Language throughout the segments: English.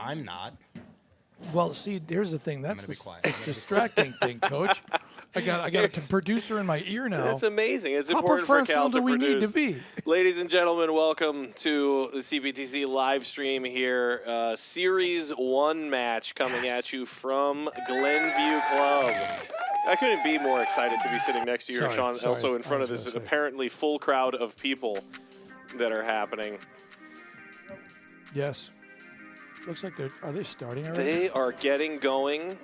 I'm not. Well, see, here's the thing. That's gonna be the quiet. it's distracting thing, Coach. I got a producer in my ear now. That's amazing. It's How important for Cal professional to do we produce. need to be? Ladies and gentlemen, welcome to the CPTC live stream here. Series 1 match coming at you from Glenview Club. I couldn't be more excited to be sitting next to you, Sorry, Sean, sorry, also in front I of was this gonna say. apparently full crowd of people that are happening. Yes. Looks like are they starting already? They are getting going.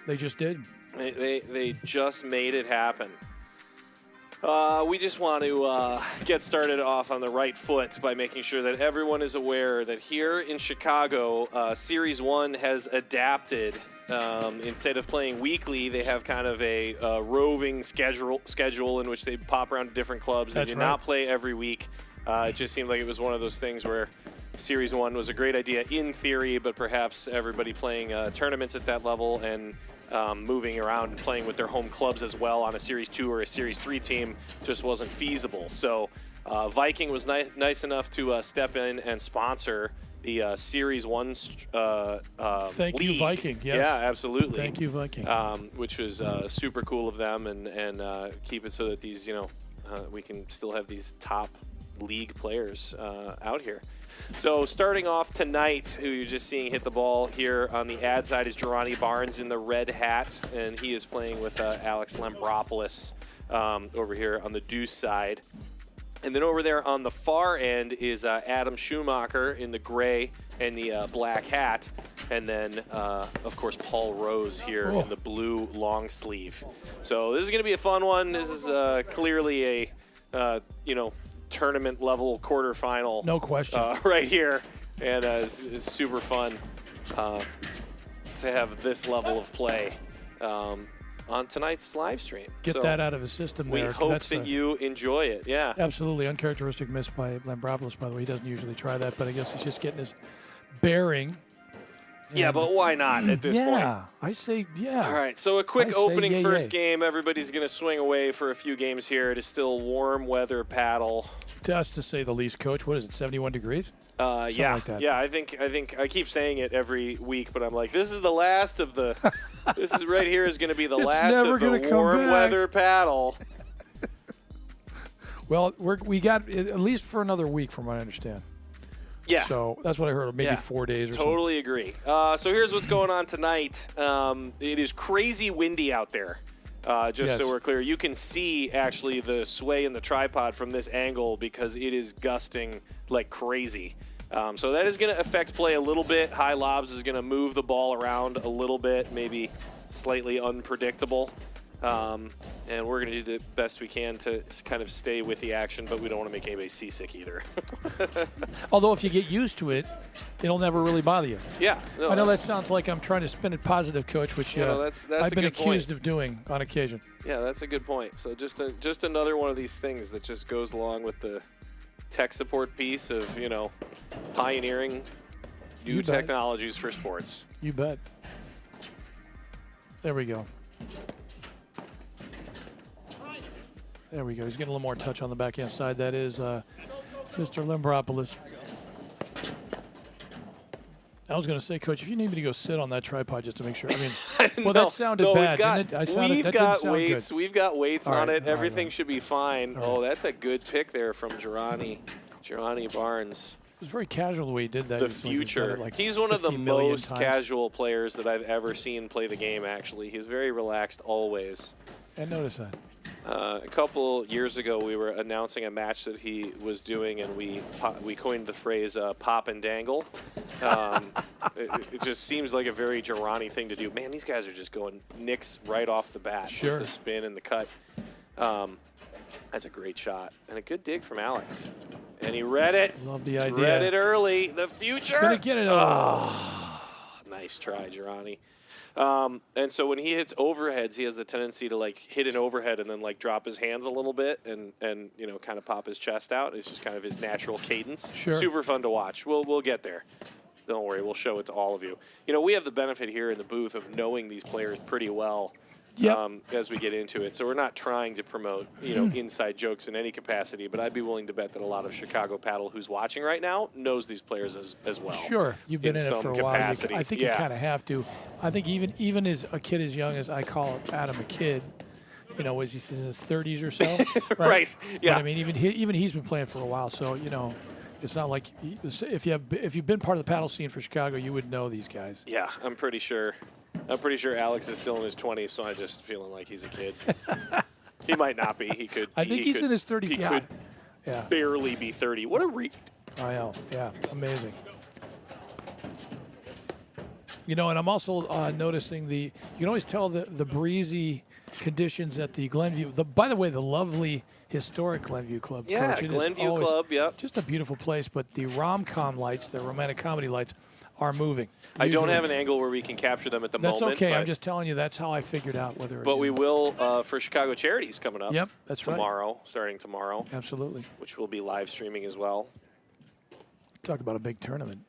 They just did. They just made it happen. We just want to get started off on the right foot by making sure that everyone is aware that here in Chicago, Series 1 has adapted. Instead of playing weekly, they have kind of a roving schedule in which they pop around to different clubs. They do not play every week. It just seemed like it was one of those things where Series 1 was a great idea in theory, but perhaps everybody playing tournaments at that level and moving around and playing with their home clubs as well on a Series 2 or a Series 3 team just wasn't feasible. So Viking was nice enough to step in and sponsor the Series 1 Thank league. you, Viking. Yes. Yeah, absolutely. Thank you, Viking. Which was super cool of them, and keep it so that these, we can still have these top league players out here. So starting off tonight, who you're just seeing hit the ball here on the ad side is Girani Barnes in the red hat, and he is playing with Alex Lambropoulos over here on the deuce side. And then over there on the far end is Adam Schumacher in the gray and the black hat. And then, of course, Paul Rose here in the blue long sleeve. So this is going to be a fun one. This is clearly a, tournament level quarterfinal. No question. Right here. And it's super fun to have this level of play on tonight's live stream. Get that out of his system there. We hope that you enjoy it. Yeah. Absolutely. Uncharacteristic miss by Lambropoulos, by the way. He doesn't usually try that, but I guess he's just getting his bearing. Yeah, but why not at this point? Yeah, I say yeah. All right, so a quick opening yay, first yay. game. Everybody's going to swing away for a few games here. It is still warm weather paddle. Just to say the least, Coach. What is it, 71 degrees? Yeah, like that. yeah. I think I keep saying it every week, but I'm like, this is the last of the. This is right here is going to be the last never of the gonna come warm back. weather paddle. Well, we got it at least for another week, from what I understand. Yeah. So that's what I heard. Maybe 4 days or something. Totally agree. So here's what's going on tonight. It is crazy windy out there. Just so we're clear, you can see actually the sway in the tripod from this angle because it is gusting like crazy. So that is going to affect play a little bit. High lobs is going to move the ball around a little bit, maybe slightly unpredictable. And we're going to do the best we can to kind of stay with the action, but we don't want to make anybody seasick either. Although if you get used to it, it'll never really bother you. Yeah. No, I know that sounds like I'm trying to spin it positive, Coach, which that's I've a been good accused point. of doing on occasion. Yeah, that's a good point. So just another one of these things that just goes along with the tech support piece of, pioneering new technologies for sports. You bet. There we go. There we go. He's getting a little more touch on the backhand side. That is Mr. Lambropoulos. I was going to say, Coach, if you need me to go sit on that tripod just to make sure. I mean, that sounded bad, didn't it? We've got weights. We've got weights on it. All Everything should be fine. Oh, that's a good pick there from Girani Barnes. It was very casual the way he did that. The future. He's one of the most casual players that I've ever seen play the game, actually. He's very relaxed always. I noticed that. A couple years ago, we were announcing a match that he was doing, and we coined the phrase "pop and dangle." It just seems like a very Girani thing to do. Man, these guys are just going nicks right off the bat with the spin and the cut. That's a great shot and a good dig from Alex. And he read it. Love the idea. Read it early. The future. He's gonna get it. Nice try, Girani. And so when he hits overheads, he has the tendency to hit an overhead and then drop his hands a little bit and kind of pop his chest out. It's just kind of his natural cadence. Sure. Super fun to watch. We'll get there. Don't worry, we'll show it to all of you. We have the benefit here in the booth of knowing these players pretty well. as we get into it. So we're not trying to promote, inside jokes in any capacity, but I'd be willing to bet that a lot of Chicago Paddle who's watching right now knows these players as well. Sure. You've been in it for a while. I think you Yeah. kind of have to. I think even as a kid as young as I call Adam a kid, was he in his 30s or so? Right. Yeah. But, I mean, even he's been playing for a while, so it's not like if you've been part of the paddle scene for Chicago, you would know these guys. Yeah, I'm pretty sure Alex is still in his 20s, so I'm just feeling like he's a kid. He might not be. He could. I think he's in his 30s. He could barely be 30. What a I know. Yeah, amazing. And I'm also noticing you can always tell the breezy conditions at the Glenview. By the way, the lovely historic Glenview Club. Yeah, Coach, Glenview Club. Yep. Just a beautiful place, but the rom-com lights, the romantic comedy lights, are moving. I don't have an angle where we can capture them at the moment. That's okay. I'm just telling you that's how I figured out whether. But we will for Chicago Charities coming up. Yep, that's tomorrow, starting tomorrow. Absolutely. Which will be live streaming as well. Talk about a big tournament.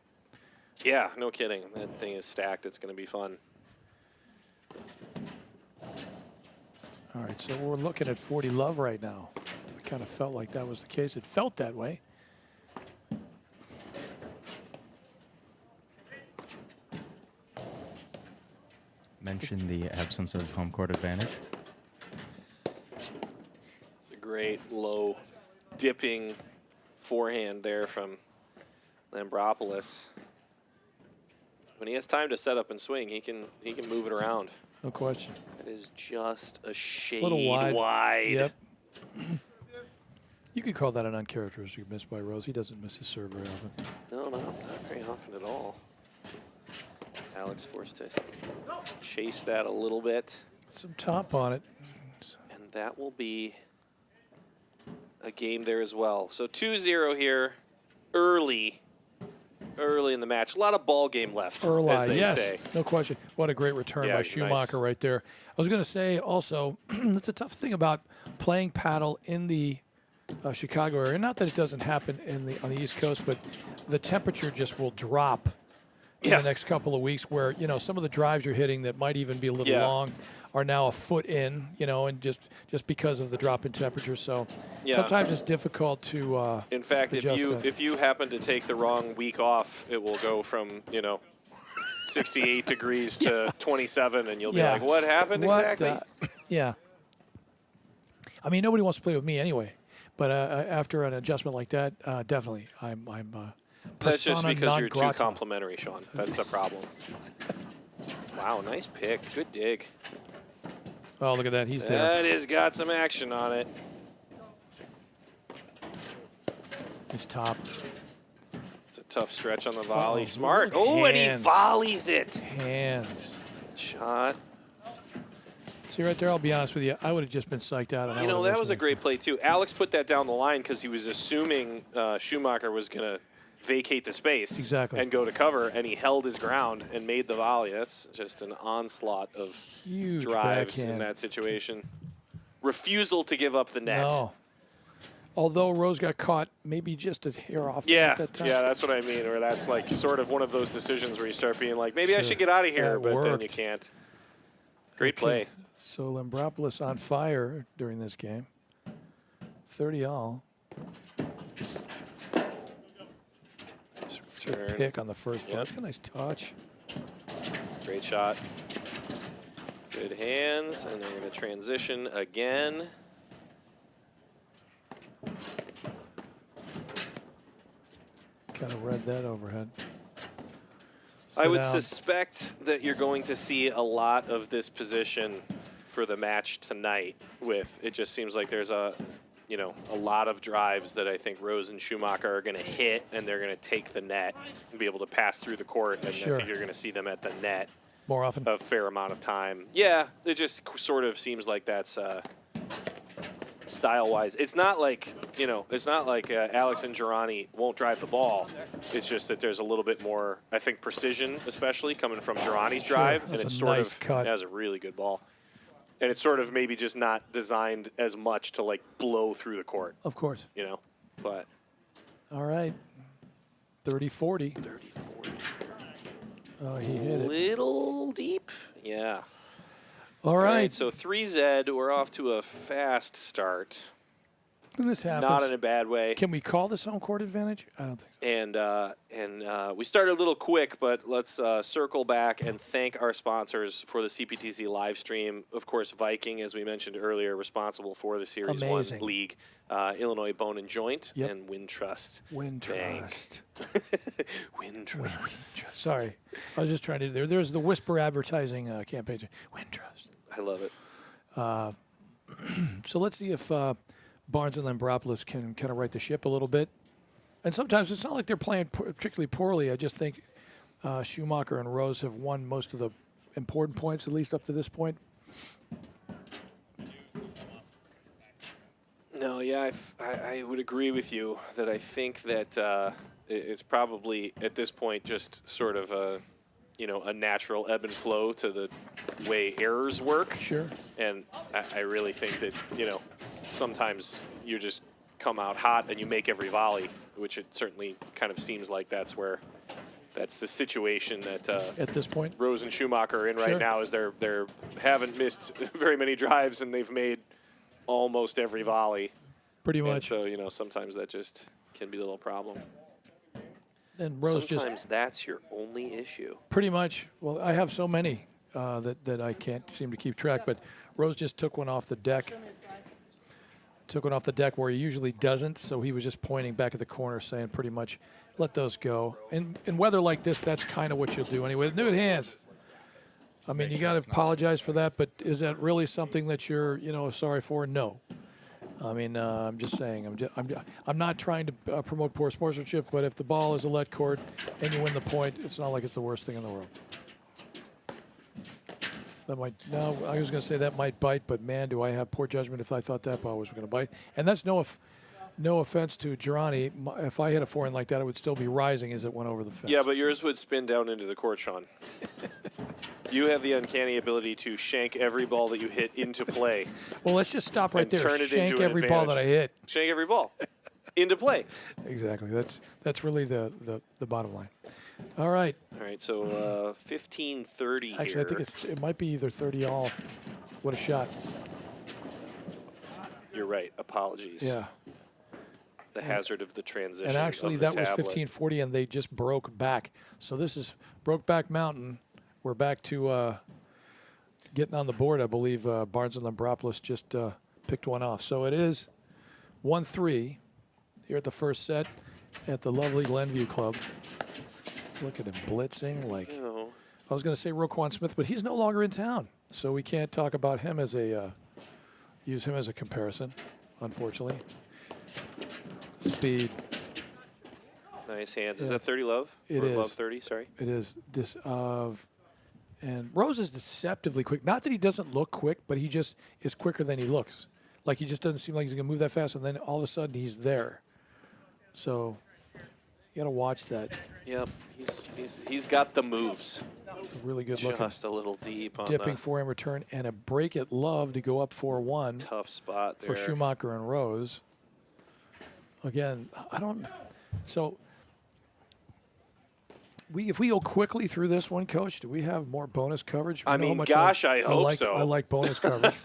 Yeah, no kidding. That thing is stacked. It's going to be fun. All right, so we're looking at 40 love right now. I kind of felt like that was the case. It felt that way. Mention the absence of home court advantage. It's a great low dipping forehand there from Lambropoulos. When he has time to set up and swing, he can move it around. No question. It is just a shade little wide. Yep. You could call that an uncharacteristic miss by Rose. He doesn't miss his serve very often. No, not very often at all. Alex forced to chase that a little bit. Some top on it. And that will be a game there as well. So 2-0 here, early in the match. A lot of ball game left, as they say. No question. What a great return by Schumacher right there. I was going to say also, that's a tough thing about playing paddle in the Chicago area. Not that it doesn't happen on the East Coast, but the temperature just will drop in the next couple of weeks where, some of the drives you're hitting that might even be a little long are now a foot in, and just because of the drop in temperature. So sometimes it's difficult to in fact, if you happen to take the wrong week off, it will go from, 68 degrees to 27, and you'll be like, what happened exactly? Yeah. I mean, nobody wants to play with me anyway. But after an adjustment like that, definitely, I'm that's just because you're too complimentary, Sean. That's the problem. Wow, nice pick. Good dig. Oh, look at that. He's there. That has got some action on it. His top. It's a tough stretch on the volley. Smart. Oh, and he volleys it. Hands. Shot. See right there, I'll be honest with you, I would have just been psyched out. You know, that was a great play, too. Alex put that down the line because he was assuming Schumacher was going to vacate the space and go to cover, and he held his ground and made the volley. That's just an onslaught of huge drives backhand in that situation. Refusal to give up the net. No. Although Rose got caught maybe just a hair off at that time. Yeah, that's what I mean, or that's like sort of one of those decisions where you start being like, maybe I should get out of here, but then you can't. Great play. So Lambropoulos on fire during this game. 30 all. Good pick on the first flush. That's a nice touch. Great shot. Good hands, and they're going to transition again. Kind of read that overhead. I would suspect that you're going to see a lot of this position for the match tonight. It just seems like there's a lot of drives that I think Rose and Schumacher are going to hit, and they're going to take the net and be able to pass through the court. And I think you're going to see them at the net more often, a fair amount of time. Yeah, it just sort of seems like that's style-wise. It's not like Alex and Girani won't drive the ball. It's just that there's a little bit more, I think, precision, especially coming from Girani's drive, and it's sort of that was a really good ball. And it's sort of maybe just not designed as much to, like, blow through the court. Of course. But. All right. 30-40. 30-40. Oh, he hit it. Little deep. Yeah. All right. So 3Z, we're off to a fast start. When this happens, Not in a bad way. can we call this home court advantage? I don't think so. And we started a little quick, but let's circle back and thank our sponsors for the CPTC live stream. Of course, Viking, as we mentioned earlier, responsible for the Series Amazing. 1 league. Illinois Bone and Joint, Yep. and Wintrust. Wintrust. Wintrust. Sorry. I was just trying to. There's the Whisper advertising campaign. Wintrust. I love it. So let's see if Barnes and Lambropoulos can kind of right the ship a little bit. And sometimes it's not like they're playing particularly poorly. I just think Schumacher and Rose have won most of the important points, at least up to this point. No, yeah, I would agree with you that I think that it's probably at this point just sort of a natural ebb and flow to the way errors work. Sure. And I really think that, sometimes you just come out hot and you make every volley, which it certainly kind of seems like that's the situation that At this point. Rose and Schumacher are in Sure. right now, is they're haven't missed very many drives and they've made almost every volley. Pretty And much. so, sometimes that just can be a little problem. And Rose Sometimes that's your only issue. pretty much. Well, I have so many that I can't seem to keep track. But Rose just took one off the deck. Took one off the deck where he usually doesn't. So he was just pointing back at the corner, saying pretty much, let those go. And in weather like this, that's kind of what you'll do anyway. Nude hands. I mean, you got to apologize for that. But is that really something that you're, sorry for? No. I mean, I'm just saying. I'm not trying to promote poor sportsmanship, but if the ball is a let court and you win the point, it's not like it's the worst thing in the world. That might. No, I was going to say that might bite, but man, do I have poor judgment if I thought that ball was going to bite. And that's no offense to Girani. If I hit a forehand like that, it would still be rising as it went over the fence. Yeah, but yours would spin down into the court, Sean. You have the uncanny ability to shank every ball that you hit into play. Well, let's just stop right And there. turn it Shank into an every ball that I hit. Shank every ball into play. Exactly. That's really the bottom line. All right. All right, so 15:30 here. Actually, I think it might be either 30 all. What a shot. You're right. Apologies. Yeah. The hazard of the transition. And actually, of the that was tablet. 1540, and they just broke back. So this is Brokeback Mountain. We're back to getting on the board. I believe Barnes and Lambropoulos just picked one off. So it is 1-3 here at the first set at the lovely Glenview Club. Look at him blitzing like. No. I was going to say Roquan Smith, but he's no longer in town, so we can't talk about him as use him as a comparison, unfortunately. Speed. Nice hands. Is Yeah. that 30 love? It or is. Love 30, sorry. It is and Rose is deceptively quick. Not that he doesn't look quick, but he just is quicker than he looks. Like he just doesn't seem like he's going to move that fast, and then all of a sudden he's there. So you got to watch that. Yep. He's got the moves. Really good looking. Just a little deep on Dipping the forehand return and a break at love to go up 4-1 tough spot there. for Schumacher and Rose. Again, I don't. So if we go quickly through this one, Coach, do we have more bonus coverage? I You know how mean, much gosh, I hope so. I like bonus coverage.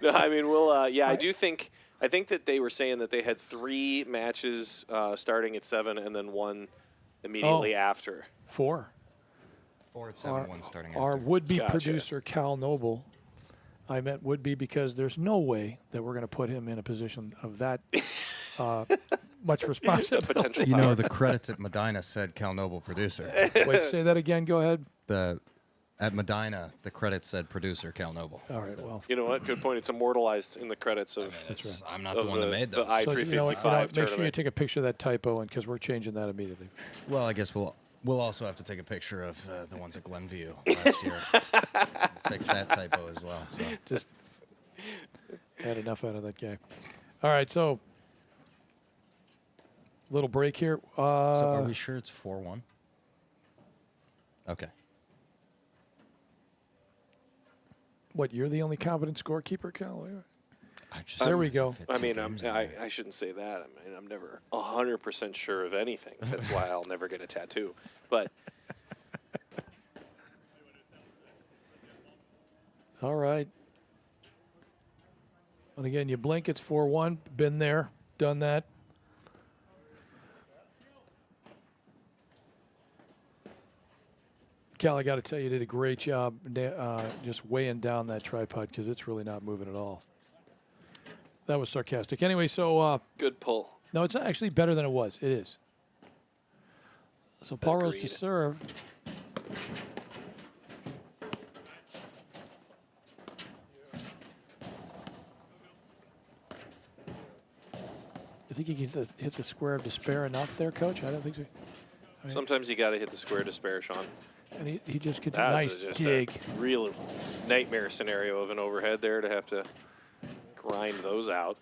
No, I mean, we'll. Yeah, I do think. I think that they were saying that they had 3 matches starting at 7 and then 1 immediately after. 4. 4 at 7, 1 starting Our after. would-be Gotcha. producer, Cal Noble, I meant would-be because there's no way that we're going to put him in a position of that much responsibility. Potential. You know, power. the credits at Medina said Cal Noble producer. Wait, say that again. Go ahead. At Medina, the credits said producer Cal Noble. All right, well. You know what? Good point. It's immortalized in the credits of. It's- I'm not of the one that made the those. I-355 So, you know what, make sure you tournament. take a picture of that typo, and because we're changing that immediately. Well, I guess we'll also have to take a picture of the ones at Glenview last year. Fix that typo as well. So Just had enough out of that guy. All right, so little break here. so are we sure it's 4-1? Okay. What, you're the only competent scorekeeper, Cal? There we go. I mean, I shouldn't say that. I mean, I'm never 100% sure of anything. That's why I'll never get a tattoo. But All right. And again, you blink, it's 4-1. Been there, done that. Cal, I got to tell you, you did a great job just weighing down that tripod because it's really not moving at all. That was sarcastic. Anyway, so Good pull. no, it's actually better than it was. It is. So Paul Rose to Agreed. serve. You think he can hit the square of despair enough there, Coach? I don't think so. Sometimes you got to hit the square to spare, Sean. And he just gets a That nice was just dig. a real nightmare scenario of an overhead there to have to grind those out.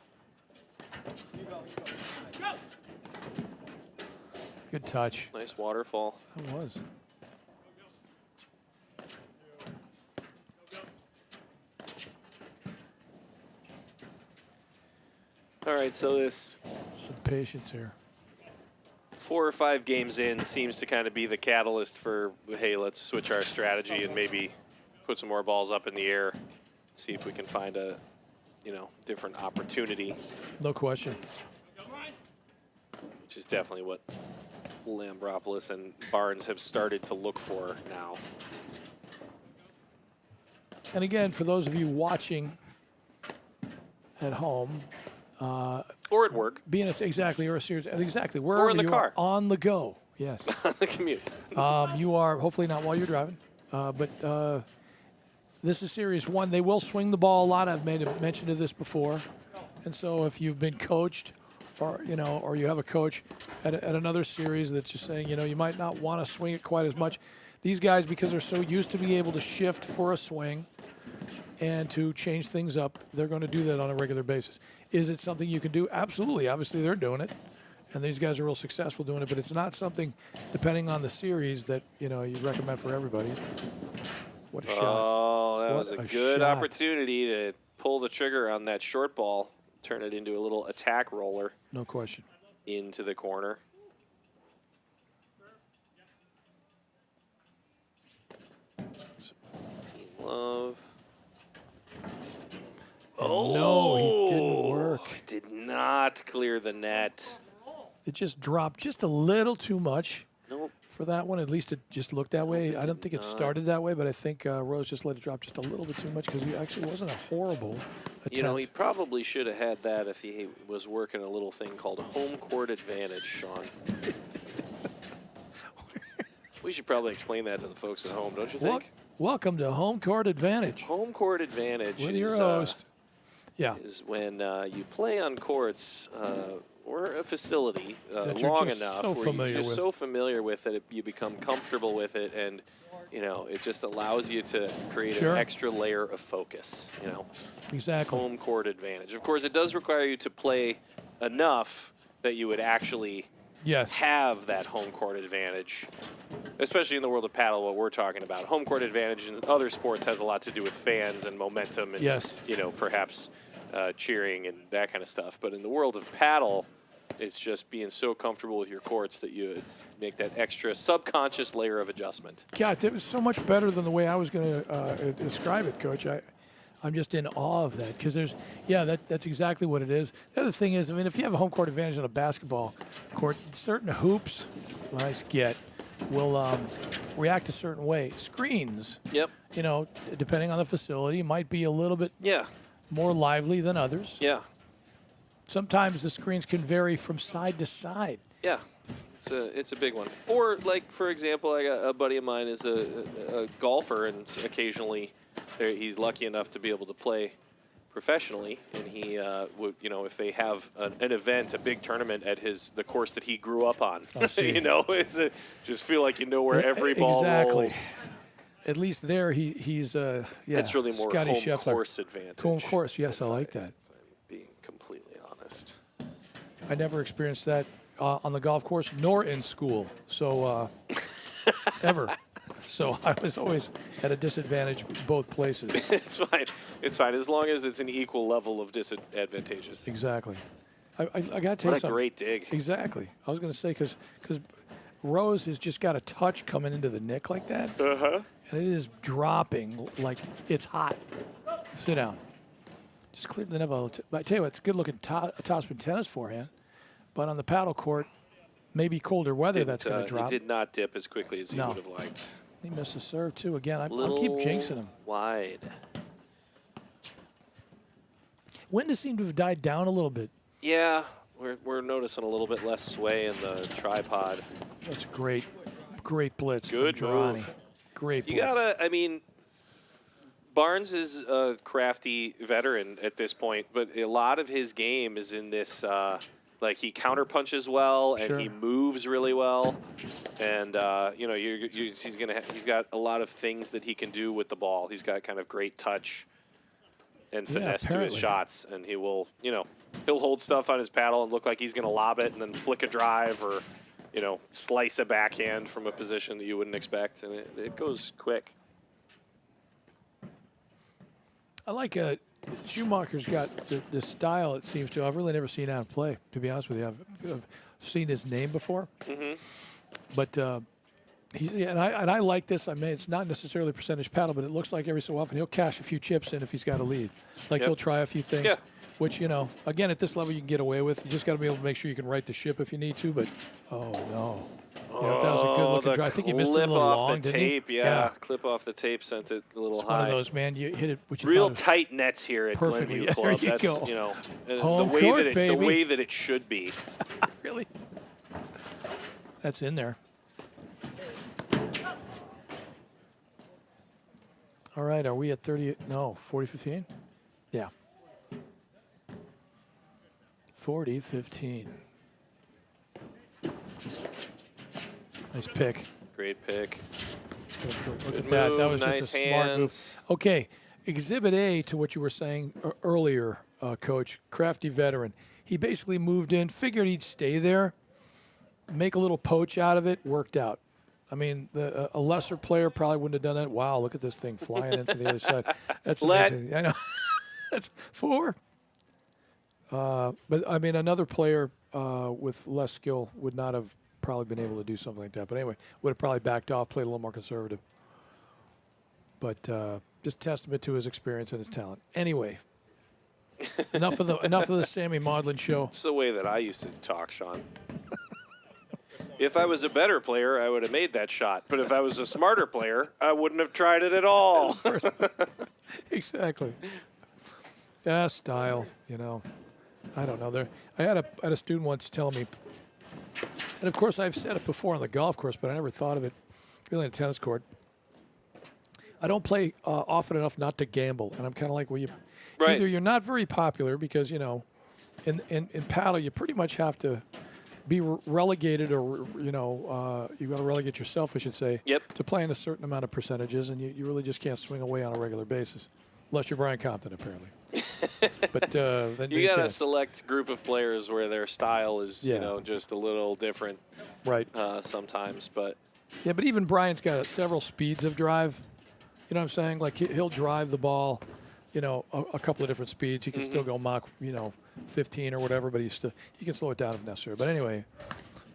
Good touch. Nice waterfall. That was. All right, so this Some patience here. 4 or 5 games in seems to kind of be the catalyst for, hey, let's switch our strategy and maybe put some more balls up in the air, see if we can find a, different opportunity, No question. which is definitely what Lambropoulos and Barnes have started to look for now. And again, for those of you watching at home, Or at work, being exactly or a series, exactly Or wherever in the you car. are on the go. Yes, on the commute. you are hopefully not while you're driving, but this is Series 1. They will swing the ball a lot. I've made a mention of this before, and so if you've been coached, or you have a coach at another series that's just saying, you might not want to swing it quite as much. These guys, because they're so used to being able to shift for a swing and to change things up, they're going to do that on a regular basis. Is it something you can do? Absolutely. Obviously, they're doing it, and these guys are real successful doing it. But it's not something, depending on the series, that you recommend for everybody. What a shot! Oh, that What was a a good shot. opportunity to pull the trigger on that short ball, turn it into a little attack roller No question. into the corner. Team Love. And no, he didn't work. Did not clear the net. It just dropped just a little too much Nope. for that one. At least it just looked that way. I don't think it started that way, but I think Rose just let it drop just a little bit too much because he actually wasn't a horrible attempt. He probably should have had that if he was working a little thing called home court advantage, Sean. We should probably explain that to the folks at home, don't you think? Welcome to Home Court Advantage Home court advantage with your is, host. Yeah. is when you play on courts or a facility That you're long just enough so where familiar you're just with. so familiar with it, you become comfortable with it, and it just allows you to create Sure. an extra layer of focus. Exactly. Home court advantage. Of course, it does require you to play enough that you would actually Yes. have that home court advantage, especially in the world of paddle, what we're talking about. Home court advantage in other sports has a lot to do with fans and momentum and, Yes. perhaps cheering and that kind of stuff. But in the world of paddle, it's just being so comfortable with your courts that you make that extra subconscious layer of adjustment. God, that was so much better than the way I was going to describe it, Coach. I'm just in awe of that because that's exactly what it is. The other thing is, if you have a home court advantage on a basketball court, certain hoops, nice get, will react a certain way. Screens, Yep. depending on the facility, might be a little bit Yeah. more lively than others. Yeah. Sometimes the screens can vary from side to side. Yeah. It's a big one. Or, like, for example, I got a buddy of mine is a golfer, and occasionally he's lucky enough to be able to play professionally, and he would, if they have an event, a big tournament at the course that he grew up on, see. just feel like where every ball rolls. At least there he's It's really more Scotty home Scheffler. course advantage. Home course, yes, I like that. If I'm being completely honest. I never experienced that on the golf course nor in school, so ever. So I was always at a disadvantage both places. It's fine. It's fine as long as it's an equal level of disadvantageous. Exactly. I got to tell you What a something. great dig. Exactly. I was going to say because Rose has just got a touch coming into the nick like that. Uh-huh. and it is dropping like it's hot. Sit down. Just cleared the net. But I tell you what, it's good looking topspin tennis forehand. But on the paddle court, maybe colder weather, that's going to drop. He did not dip as quickly as he would have liked. He missed a serve, too. Again, I'll keep jinxing him. Wide. Wind has seemed to have died down a little bit. Yeah, we're noticing a little bit less sway in the tripod. That's great blitz. Good from Girani. move. Great blitz. You gotta, I mean, Barnes is a crafty veteran at this point, but a lot of his game is in this, like he counterpunches well and he moves really well, and you know, he's got a lot of things that he can do with the ball. He's got kind of great touch and finesse to his shots, and he will, you know, he'll hold stuff on his paddle and look like he's going to lob it and then flick a drive or, you know, slice a backhand from a position that you wouldn't expect, and it goes quick. I like Schumacher's got the style, it seems to. I've really never seen him play, to be honest with you. I've seen his name before. But I like this. I mean, it's not necessarily percentage paddle, but it looks like every so often he'll cash a few chips in if he's got a lead. Like he'll try a few things, which, you know, again, at this level you can get away with. You just got to be able to make sure you can right the ship if you need to. But, oh, no. You know, that was a good-looking drive. I think he missed it a little long, didn't he? Clip off the tape sent it a little it's high. One of those, man. You hit it. What you real tight nets here at Gleview Club. That's go. You know, Home court, the way that it should be. Really? That's in there. All right, are we at 30? No, 40-15? Yeah. 40-15. Nice pick. Great pick. Look at that. That was just a smart move. Okay, Exhibit A to what you were saying earlier, Coach, crafty veteran. He basically moved in, figured he'd stay there, make a little poach out of it, worked out. I mean, a lesser player probably wouldn't have done that. Wow, look at this thing flying in from the other side. That's amazing. I know. That's 4. But, I mean, another player with less skill would not have probably been able to do something like that. But anyway, would have probably backed off, played a little more conservative. But just testament to his experience and his talent. Anyway, enough of the Sammy Maudlin show. It's the way that I used to talk, Sean. If I was a better player, I would have made that shot. But if I was a smarter player, I wouldn't have tried it at all. Exactly. Yeah, style, you know. I don't know. I had a student once tell me, and of course I've said it before on the golf course, but I never thought of it really on a tennis court. I don't play often enough not to gamble, and I'm kind of like, well, either you're not very popular because, you know, in paddle you pretty much have to be relegated, or you know, you got to relegate yourself, I should say, to playing a certain amount of percentages, and you really just can't swing away on a regular basis, unless you're Brian Compton, apparently. But then you got a select group of players where their style is, you know, just a little different, right? Sometimes, but but even Brian's got several speeds of drive. You know what I'm saying? Like he'll drive the ball, you know, a couple of different speeds. He can still go Mach, you know, 15 or whatever, but he can slow it down if necessary. But anyway,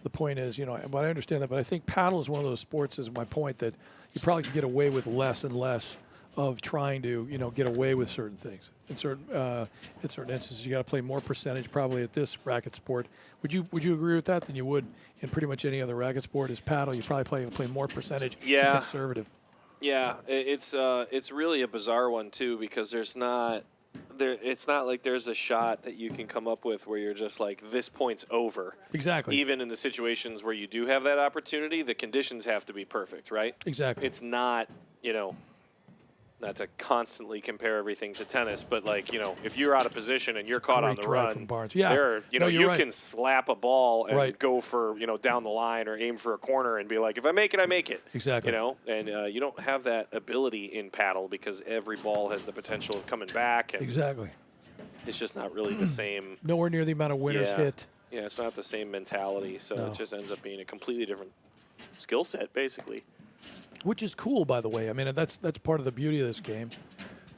the point is, you know, but I understand that. But I think paddle is one of those sports, is my point, that you probably can get away with less and less of trying to, you know, get away with certain things. In certain instances, you got to play more percentage probably at this racket sport. Would you agree with that than you would in pretty much any other racket sport? Is paddle, you probably play more percentage. Yeah. Conservative. Yeah, it's really a bizarre one too, because it's not like there's a shot that you can come up with where you're just like, this point's over. Exactly. Even in the situations where you do have that opportunity, the conditions have to be perfect, right? Exactly. It's not, you know, not to constantly compare everything to tennis, but like, you know, if you're out of position and you're caught on the run, from Barnes. you can slap a ball and go for, you know, down the line or aim for a corner and be like, if I make it, I make it. Exactly. You know, and you don't have that ability in paddle because every ball has the potential of coming back. And exactly. It's just not really the same. Nowhere near the amount of winners hit. Yeah, it's not the same mentality, so it just ends up being a completely different skill set, basically. Which is cool, by the way. I mean, that's part of the beauty of this game.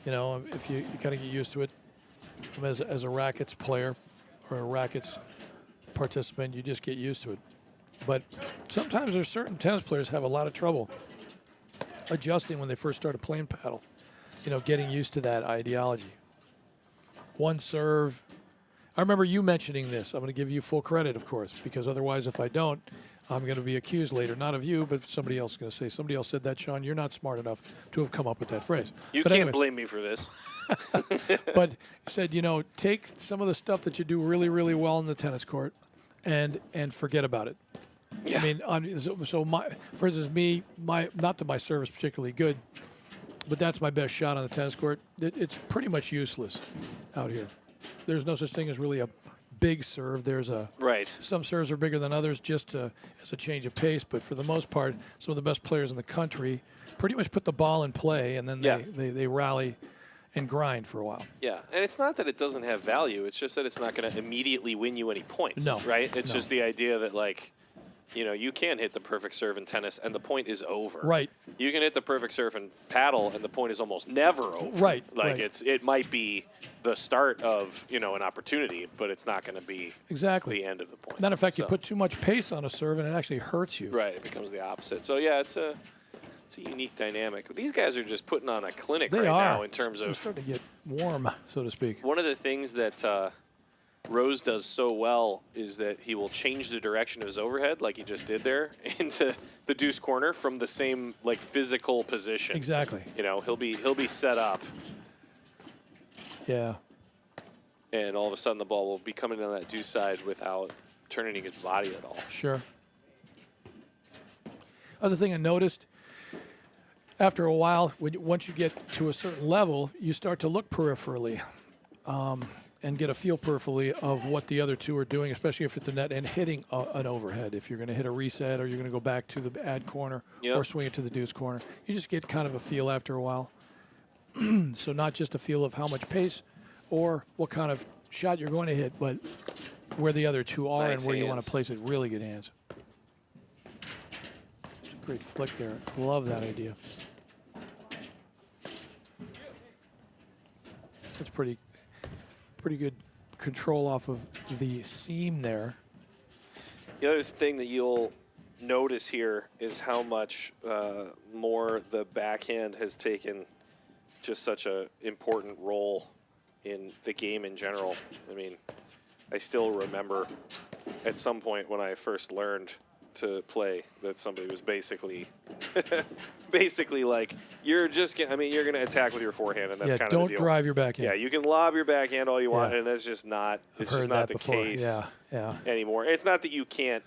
You know, if you kind of get used to it as a rackets player or a rackets participant, you just get used to it. But sometimes there's certain tennis players have a lot of trouble adjusting when they first started playing paddle. Getting used to that ideology. One serve. I remember you mentioning this. I'm going to give you full credit, of course, because otherwise, if I don't, I'm going to be accused later, not of you, but somebody else is going to say, somebody else said that, Sean, you're not smart enough to have come up with that phrase. You but can't anyway, blame me for this. But you said, take some of the stuff that you do really, really well in the tennis court and forget about it. Yeah. I mean, for instance, not that my service is particularly good, but that's my best shot on the tennis court. It's pretty much useless out here. There's no such thing as really a big serve. There's some serves are bigger than others just as a change of pace, but for the most part, some of the best players in the country pretty much put the ball in play, and then they rally and grind for a while. Yeah, and it's not that it doesn't have value. It's just that it's not going to immediately win you any points. No. Right? It's just the idea that, like, you can hit the perfect serve in tennis, and the point is over. Right. You can hit the perfect serve in paddle, and the point is almost never over. Right. Like, right. it might be the start of, an opportunity, but it's not going to be exactly the end of the point. Matter of fact, you put too much pace on a serve, and it actually hurts you. Right. It becomes the opposite. So, yeah, it's a unique dynamic. These guys are just putting on a clinic now in terms They're of starting to get warm, so to speak. One of the things that Rose does so well is that he will change the direction of his overhead, like he just did there, into the deuce corner from the same physical position. Exactly. He'll be set up, Yeah. and all of a sudden the ball will be coming on that deuce side without turning his body at all. Sure. Other thing I noticed, after a while, once you get to a certain level, you start to look peripherally and get a feel peripherally of what the other two are doing, especially if it's the net and hitting an overhead. If you're going to hit a reset or you're going to go back to the ad corner or swing it to the deuce corner, you just get kind of a feel after a while. So not just a feel of how much pace or what kind of shot you're going to hit, but where the other two are and where you want to place it. Really good hands. It's a great flick there. Love that idea. That's pretty good control off of the seam there. The other thing that you'll notice here is how much more the backhand has taken just such an important role in the game in general. I mean, I still remember at some point when I first learned to play that somebody was basically like, you're going to attack with your forehand, and that's kind of the deal. Don't drive your backhand. Yeah, you can lob your backhand all you want, and that's just not the case anymore. It's not that you can't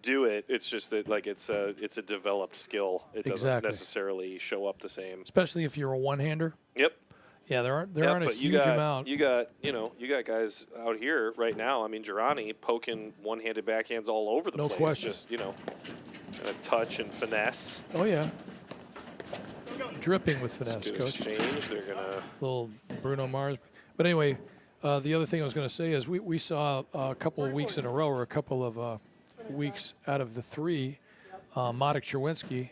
do it. It's just that it's a developed skill. It doesn't necessarily show up the same. Especially if you're a one-hander. Yep. Yeah, there aren't a huge amount. You got guys out here right now. I mean, Girani poking one-handed backhands all over the place. No question. Just kind of touch and finesse. Oh yeah. Dripping with finesse, Good coach. exchange. They're gonna Little Bruno Mars. But anyway, the other thing I was going to say is we saw a couple of weeks in a row, or a couple of weeks out of the three, Matic Cherwinski,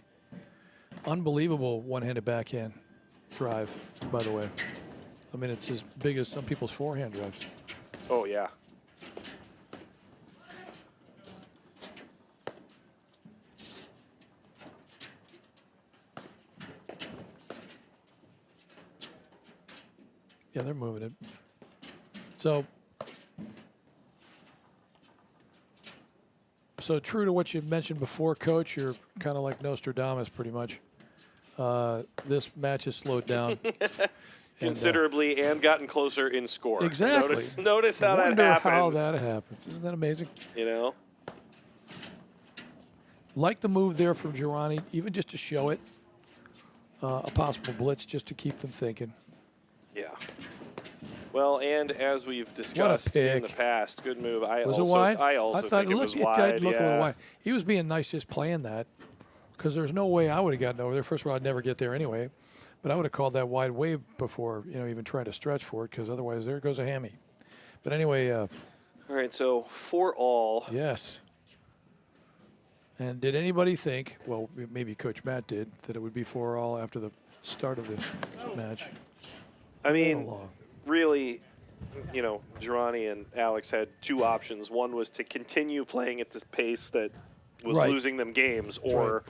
unbelievable one-handed backhand drive, by the way. I mean, it's as big as some people's forehand drives. Oh, yeah. Yeah, they're moving it. So true to what you mentioned before, Coach, you're kind of like Nostradamus pretty much. This match has slowed down considerably and gotten closer in score. Exactly. Notice how that happens. How that happens. Isn't that amazing? Like the move there from Girani, even just to show it, a possible blitz just to keep them thinking. Yeah. Well, and as we've discussed in the past, good move. Was it wide? I also think it was wide. It did look a little wide. He was being nice just playing that, because there's no way I would have gotten over there. First of all, I'd never get there anyway, but I would have called that wide way before even trying to stretch for it, because otherwise there goes a hammy. But anyway. All right, so 4-all. Yes. And did anybody think, well, maybe Coach Matt did, that it would be 4-all after the start of the match? I mean, really, Girani and Alex had two options. One was to continue playing at this pace that was losing them games, or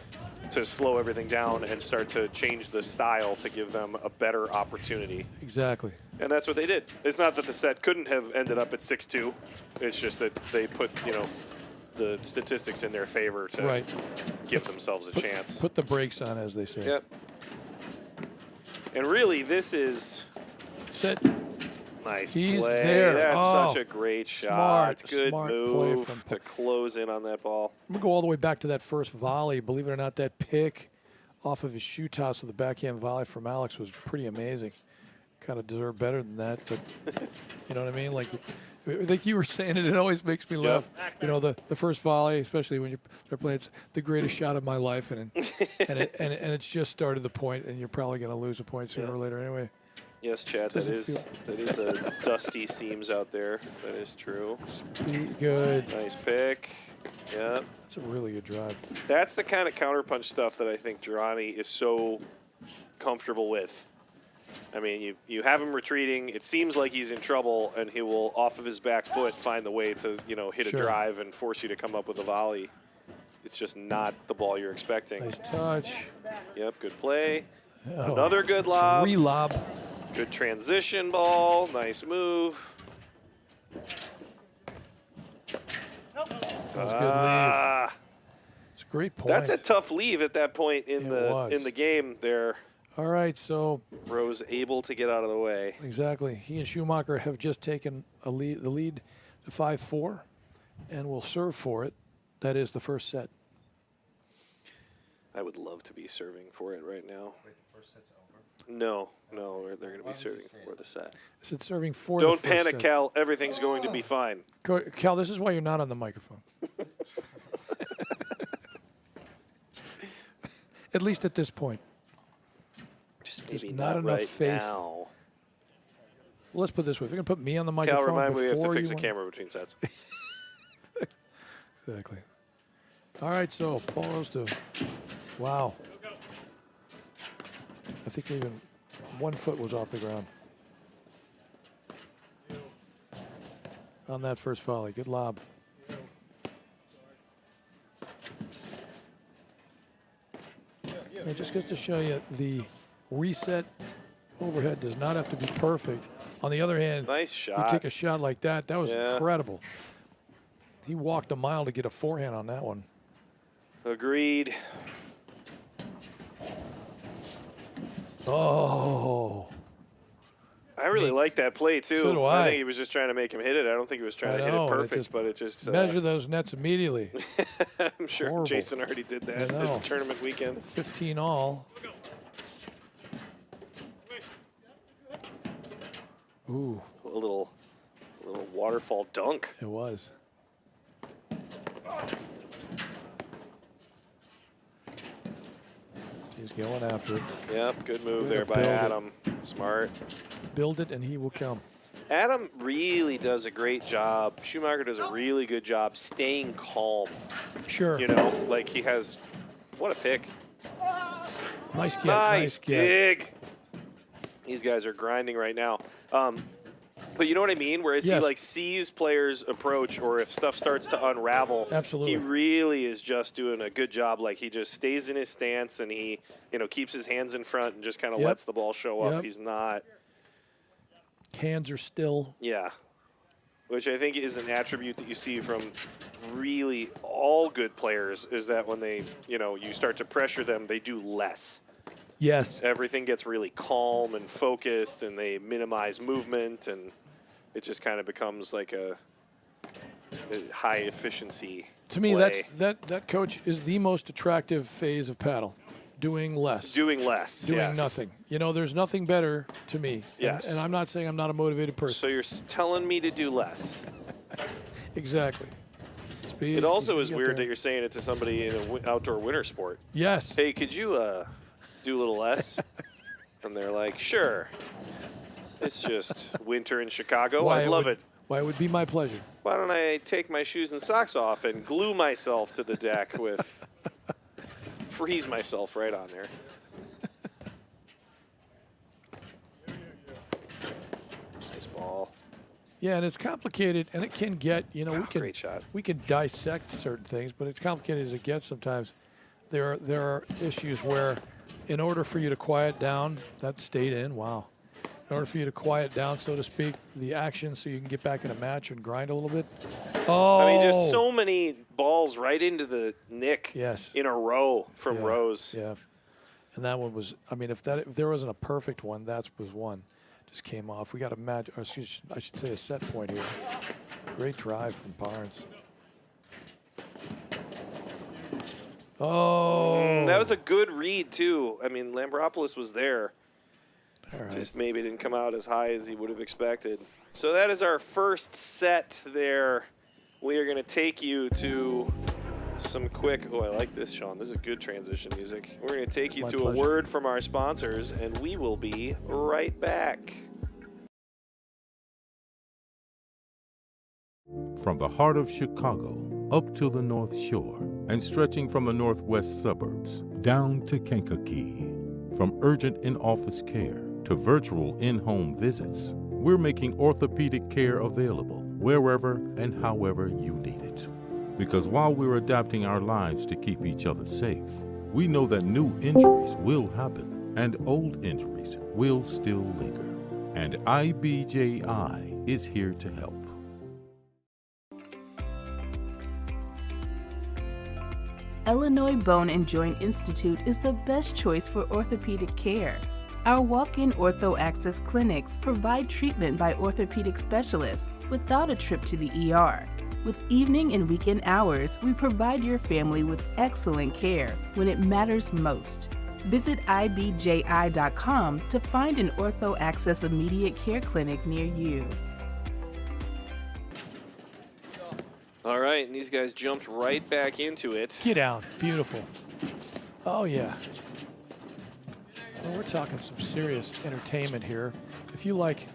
to slow everything down and start to change the style to give them a better opportunity. Exactly. And that's what they did. It's not that the set couldn't have ended up at 6-2. It's just that they put, the statistics in their favor to give themselves a chance. Put the brakes on, as they say. Yep. And really, this is Set. nice He's play. there. That's such a great shot. Good smart move play to close in on that ball. I'm going to go all the way back to that first volley. Believe it or not, that pick off of his shoe toss with the backhand volley from Alex was pretty amazing. Kind of deserved better than that, but you know what I mean? Like you were saying it always makes me laugh. The first volley, especially when you start playing, it's the greatest shot of my life, and it's just started the point, and you're probably going to lose a point sooner or later anyway. Yes, Chad, that is a dusty seams out there. That is true. Good. Nice pick. Yep. That's a really good drive. That's the kind of counterpunch stuff that I think Girani is so comfortable with. I mean, you have him retreating. It seems like he's in trouble, and he will, off of his back foot, find the way to, hit a drive and force you to come up with a volley. It's just not the ball you're expecting. Nice touch. Yep, good play. Another good lob. Relob. Good transition ball. Nice move. That was a good leave. It's a great point. That's a tough leave at that point in the game there. All right, so Rose able to get out of the way. Exactly. He and Schumacher have just taken the lead to 5-4, and will serve for it. That is the first set. I would love to be serving for it right now. Wait, the first set's over? No, they're going to be serving for the set. I said serving for Don't the first panic, set. Cal. Everything's going to be fine. Cal, this is why you're not on the microphone. At least at this point. Just maybe not enough right faith. now. Well, let's put it this way. If you're going to put me on the Cal, microphone remind me we have to before fix you a camera between sets. Exactly. All right, so Paul Rose to, wow. I think even 1 foot was off the ground on that first volley. Good lob. It just goes to show you the reset overhead does not have to be perfect. On the other hand, Nice shot. you take a shot like that, that was incredible. He walked a mile to get a forehand on that one. Agreed. Oh. I really like that play, too. So do I. think he was just trying to make him hit it. I don't think he was trying to hit it perfect, but it just... measure those nets immediately. I'm sure Horrible. Jason already did that. It's tournament weekend. 15 all. Ooh. A little waterfall dunk. It was. He's going after it. Yep, good move there by build it. Adam. Smart. Build it and he will come. Adam really does a great job. Schumacher does a really good job staying calm. Sure. Like he has... What a pick. Nice get. Nice get. dig. These guys are grinding right now. But you know what I mean? Whereas he sees players approach, or if stuff starts to unravel, Absolutely. he really is just doing a good job. Like he just stays in his stance and he, keeps his hands in front and just kind of lets the ball show up. He's not. Hands are still. Yeah. Which I think is an attribute that you see from really all good players, is that when they, you start to pressure them, they do less. Yes. Everything gets really calm and focused, and they minimize movement, and it just kind of becomes like a high efficiency. To me, play. that coach is the most attractive phase of paddle. Doing less. Doing less. Doing nothing. There's nothing better to me. Yes. And I'm not saying I'm not a motivated person. So you're telling me to do less. Exactly. Speed. It also is get weird there. that you're saying it to somebody in an outdoor winter sport. Yes. Hey, could you do a little less? And they're like, sure. It's just winter in Chicago. I'd love it. Why, it would be my pleasure. Why don't I take my shoes and socks off and glue myself to the deck with... freeze myself right on there. Nice ball. Yeah, and it's complicated, and it can get, Great shot. we can dissect certain things, but it's complicated as it gets sometimes. there are issues where, in order for you to quiet down, that stayed in. Wow. In order for you to quiet down, so to speak, the action, so you can get back in a match and grind a little bit. Oh. I mean, just so many balls right into the nick. Yes. In a row from Rose. Yeah. And that one was, I mean, if there wasn't a perfect one, that was one. Just came off. We got a match, or excuse, I should say a set point here. Great drive from Barnes. Oh. That was a good read, too. I mean, Lambropoulos was there. All right. Just maybe didn't come out as high as he would have expected. So that is our first set there. We are going to take you to some quick, oh, I like this, Sean. This is good transition music. We're going to take you to a word from our sponsors, and we will be right back. From the heart of Chicago up to the North Shore and stretching from the northwest suburbs down to Kankakee. From urgent in-office care to virtual in-home visits, we're making orthopedic care available wherever and however you need it. Because while we're adapting our lives to keep each other safe, we know that new injuries will happen and old injuries will still linger. And IBJI is here to help. Illinois Bone and Joint Institute is the best choice for orthopedic care. Our walk-in ortho access clinics provide treatment by orthopedic specialists without a trip to the ER. With evening and weekend hours, we provide your family with excellent care when it matters most. Visit ibji.com to find an ortho access immediate care clinic near you. All right, and these guys jumped right back into it. Get down. Beautiful. Oh, yeah. Well, we're talking some serious entertainment here. If you like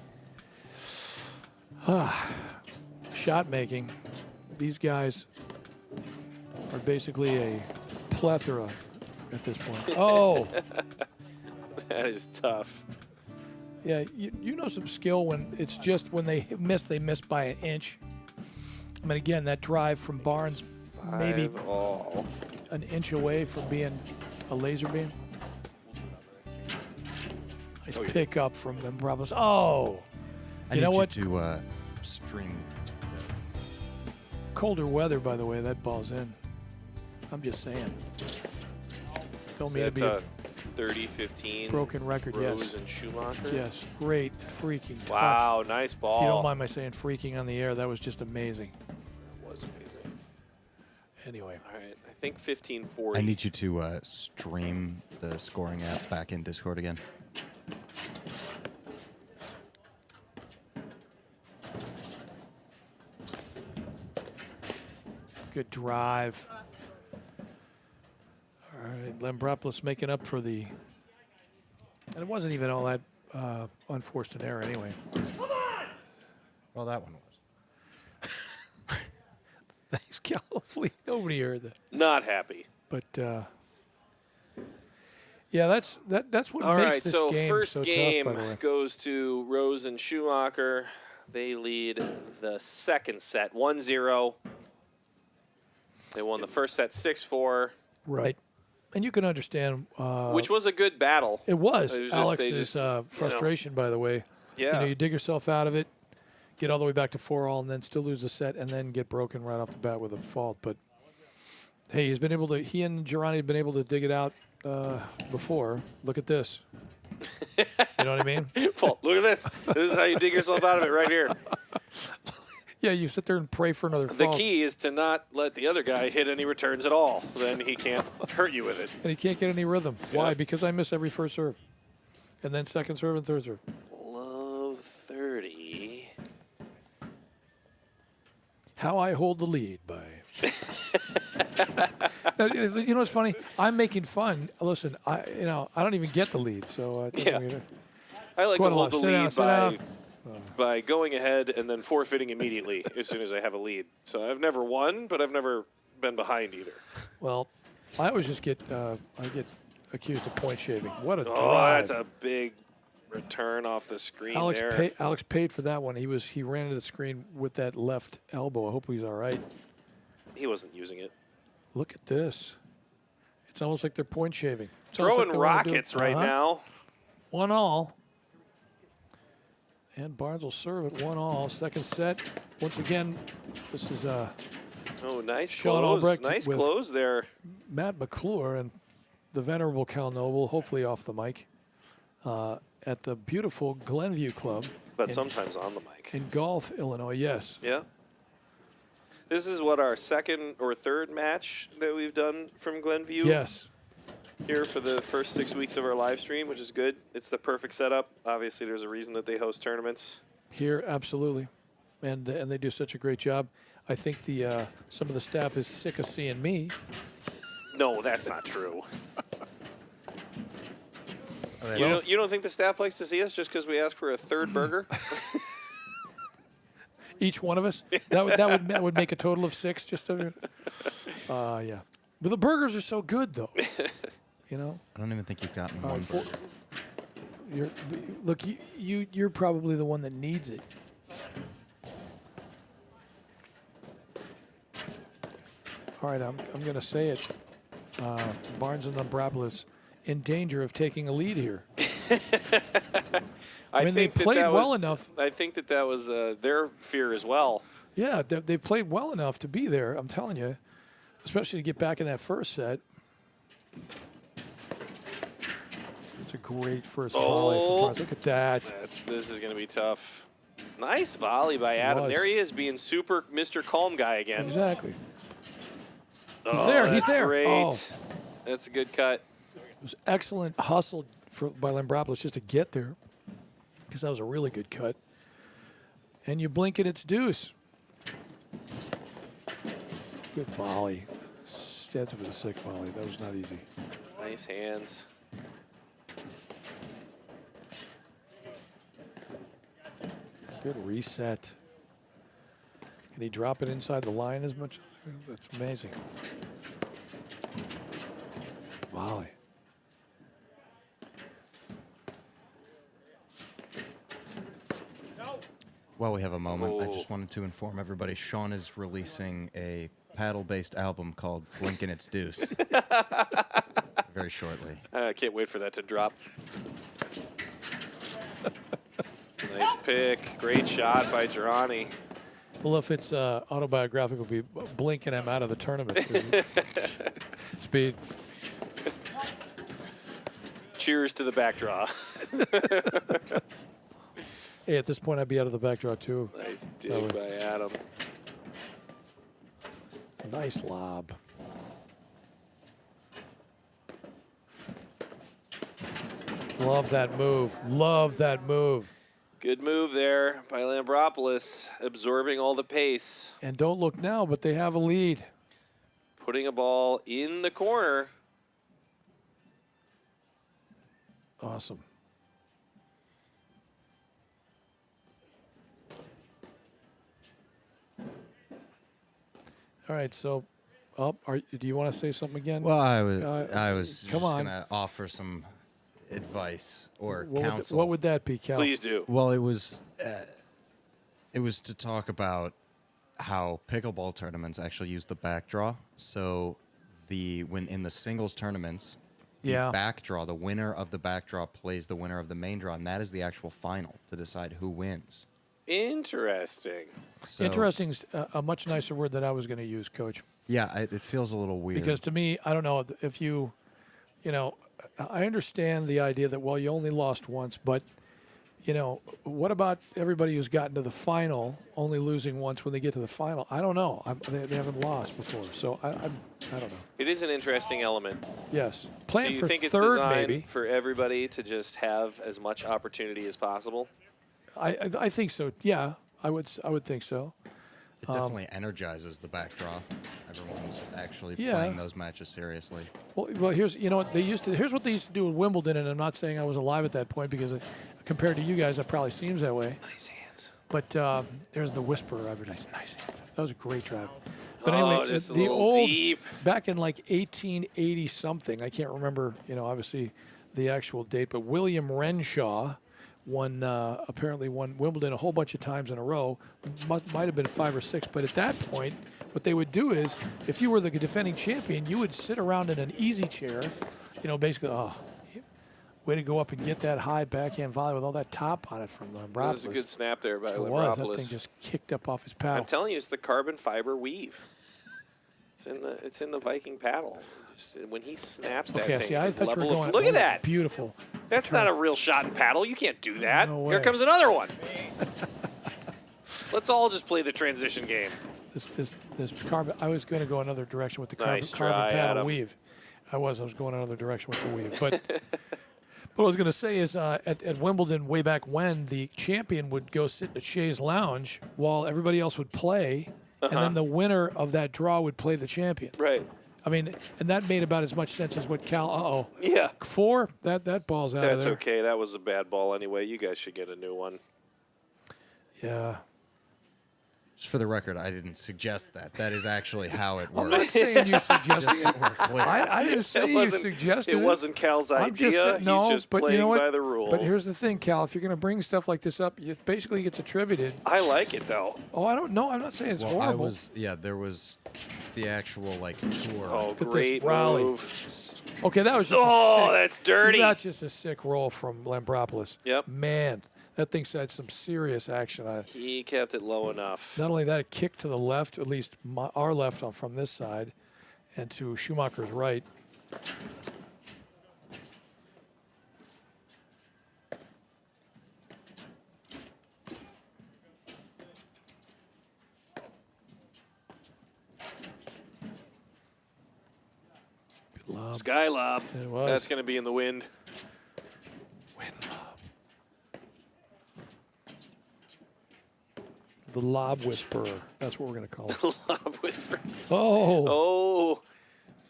shot making, these guys are basically a plethora at this point. Oh. That is tough. Yeah, you know some skill when it's just when they miss by an inch. I mean, again, that drive from Barnes, maybe an inch away from being a laser beam. Nice pick up from them, problems. Oh, you know what? To stream. Colder weather, by the way, that ball's in. I'm just saying. Don't mean to be a 30-15 broken record. Rose Yes. and Schumacher. Yes, great freaking touch. Wow, nice ball. If you don't mind my saying freaking on the air, that was just amazing. It was amazing. Anyway. All right, I think 15-40. I need you to stream the scoring app back in Discord again. Good drive. All right, Lambropoulos making up for the... And it wasn't even all that unforced an error anyway. Well, that one was. Thanks, Cal. Hopefully nobody heard that. Not happy. But, yeah, that's what All makes right, this so game first so game tough, by the way. goes to Rose and Schumacher. They lead the second set 1-0. They won the first set 6-4. Right. And you can understand... which was a good battle. It was. It was Alex's frustration, by the way. Yeah. You know, you dig yourself out of it, get all the way back to 4-all, and then still lose the set, and then get broken right off the bat with a fault. But, hey, he and Girani have been able to dig it out before. Look at this. You know what I mean? Fault. Look at this. This is how you dig yourself out of it right here. Yeah, you sit there and pray for another The fault. key is to not let the other guy hit any returns at all. Then he can't hurt you with it. And he can't get any rhythm. Yeah. Why? Because I miss every first serve. And then second serve and third serve. Love 30. How I hold the lead by... Now, you know what's funny? I'm making fun. Listen, I don't even get the lead, so Yeah. I like to hold the lead by going ahead and then forfeiting immediately as soon as I have a lead. So I've never won, but I've never been behind either. Well, I always just get accused of point shaving. What a drive! Oh, that's a big return off the screen there. Alex paid for that one. He ran into the screen with that left elbow. I hope he's all right. He wasn't using it. Look at this. It's almost like they're point shaving. It's almost Throwing like they wanna do it. rockets right now. 1-all. And Barnes will serve at 1-all. Second set. Once again, this is Oh, nice Sean close. Albrecht Nice with- close there. Matt McClure and the venerable Cal Noble, hopefully off the mic, at the beautiful Glenview Club But sometimes on the mic. in Gulf, Illinois. Yes. Yeah. This is what, our second or third match that we've done from Glenview Yes. here for the first 6 weeks of our live stream, which is good. It's the perfect setup. Obviously, there's a reason that they host tournaments. Here, absolutely. And they do such a great job. I think the some of the staff is sick of seeing me. No, that's not true. Oh, You don't think the staff likes to see us just because we asked for a third burger? Each one of us. That would make a total of 6. Just to, yeah. But the burgers are so good, though. You know. I don't even think you've gotten one. For- burger. Look, you're probably the one that needs it. All right, I'm going to say it. Barnes and Lambrablis in danger of taking a lead here. I mean, think they played that well was, enough. I think that was their fear as well. Yeah, they played well enough to be there. I'm telling you, especially to get back in that first set. It's a great first volley from Barnes. Look at that. This is going to be tough. Nice volley by Adam. was. There he is, being super Mr. Calm guy again. Exactly. He's Oh, there. He's that's there. Great. Oh. That's a good cut. It was excellent hustle by Lambrablis just to get there, because that was a really good cut. And you blink and it's deuce. Good volley. That's was a sick volley. That was not easy. Nice hands. Good reset. Can he drop it inside the line as much? That's amazing. Volley. While we have a moment, I just wanted to inform everybody Sean is releasing a paddle-based album called Blink and It's Deuce very shortly. I can't wait for that to drop. Nice pick. Great shot by Girani. Well, if it's autobiographical, it'll be blink and I'm out of the tournament. Speed. Cheers to the back draw. Hey, at this point, I'd be out of the back draw, too. Nice dig by Adam. Nice lob. Love that move. Love that move. Good move there by Lambrablis, absorbing all the pace. And don't look now, but they have a lead. Putting a ball in the corner. Awesome. All right, so, do you want to say something again? Well, I was come just on. going to offer some advice or What counsel. what would that be, Cal? Please do. Well, it was to talk about how pickleball tournaments actually use the back draw. So when in the singles tournaments, the Yeah. back draw, the winner of the back draw plays the winner of the main draw, and that is the actual final to decide who wins. Interesting. So, Interesting's a much nicer word than I was going to use, Coach. Yeah, it feels a little weird. Because to me, I don't know if you know, I understand the idea that, well, you only lost once, but, you know, what about everybody who's gotten to the final only losing once when they get to the final? I don't know. They haven't lost before, so I don't know. It is an interesting element. Yes. Do Plan you for think it's third, designed maybe. for everybody to just have as much opportunity as possible? I think so. Yeah, I would think so. it definitely energizes the back draw. Everyone's actually Yeah. playing those matches seriously. Well, here's what they used to do in Wimbledon, and I'm not saying I was alive at that point because compared to you guys, it probably seems that way. Nice hands. But there's the whisperer advertising. Nice hands. That was a great drive. But Oh, anyway, just a the little old deep. back in like 1880 something. I can't remember. You know, obviously the actual date, but William Renshaw apparently won Wimbledon a whole bunch of times in a row. Might have been 5 or 6, but at that point, what they would do is, if you were the defending champion, you would sit around in an easy chair, basically, way to go up and get that high backhand volley with all that top on it from Lambropoulos. That was a good snap there by It was. That Lambropoulos. thing just kicked up off his paddle. I'm telling you, it's the carbon fiber weave. It's in the Viking paddle. Just, when he snaps that thing, see, I his thought you were level going. of, look at that. Beautiful. That's not a real shot and paddle. You can't do that. No way. Here comes another one. Let's all just play the transition game. This carbon. I was going to go another direction with the carbon, Nice carbon try, paddle Adam. weave. I was going another direction with the weave. But what I was going to say is at Wimbledon way back when, the champion would go sit in a chaise lounge while everybody else would play, and then the winner of that draw would play the champion. Right. I mean, and that made about as much sense as what Cal. Yeah. 4. That ball's out of That's there. okay. That was a bad ball anyway. You guys should get a new one. Yeah. Just for the record, I didn't suggest that. That is actually how it I'm works. not saying you suggested Just so it. we're clear. I didn't say you suggested it. It wasn't Cal's I'm idea. just saying, He's just but playing you know what? by the rules. But here's the thing, Cal. If you're going to bring stuff like this up, it basically gets attributed. I like it though. Oh, I don't know. I'm not saying it's horrible. There was the actual tour. Oh, Look at great this rally. move. Okay, that was just Oh, a sick, that's dirty. That's just a sick roll from Lambropoulos. Yep. Man, that thing's had some serious action on it. He kept it low enough. Not only that, a kick to the left, at least our left from this side, and to Schumacher's right. Good lob. Sky lob. It was. That's going to be in the wind. Wind lob. The lob whisperer. That's what we're going to call it. Lob whisper. Oh. Oh,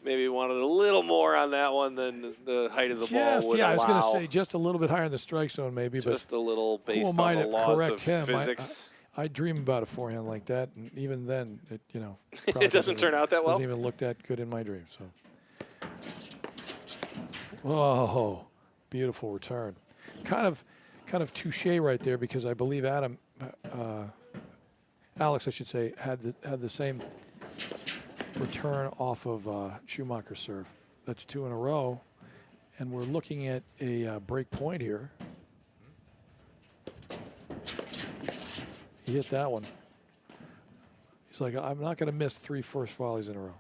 maybe wanted a little more on that one than the height of the ball would I was going to allow. say just a little bit higher in the strike zone, maybe. Just a little but based who am I on the to laws correct of him? physics. I dream about a forehand like that, and even then, it probably It doesn't turn out that well? Doesn't even look that good in my dream. So, oh, beautiful return. Kind of touche right there, because I believe Alex, I should say, had the same return off of Schumacher's serve. That's 2 in a row, and we're looking at a break point here. He hit that one. He's like, I'm not going to miss 3 first volleys in a row,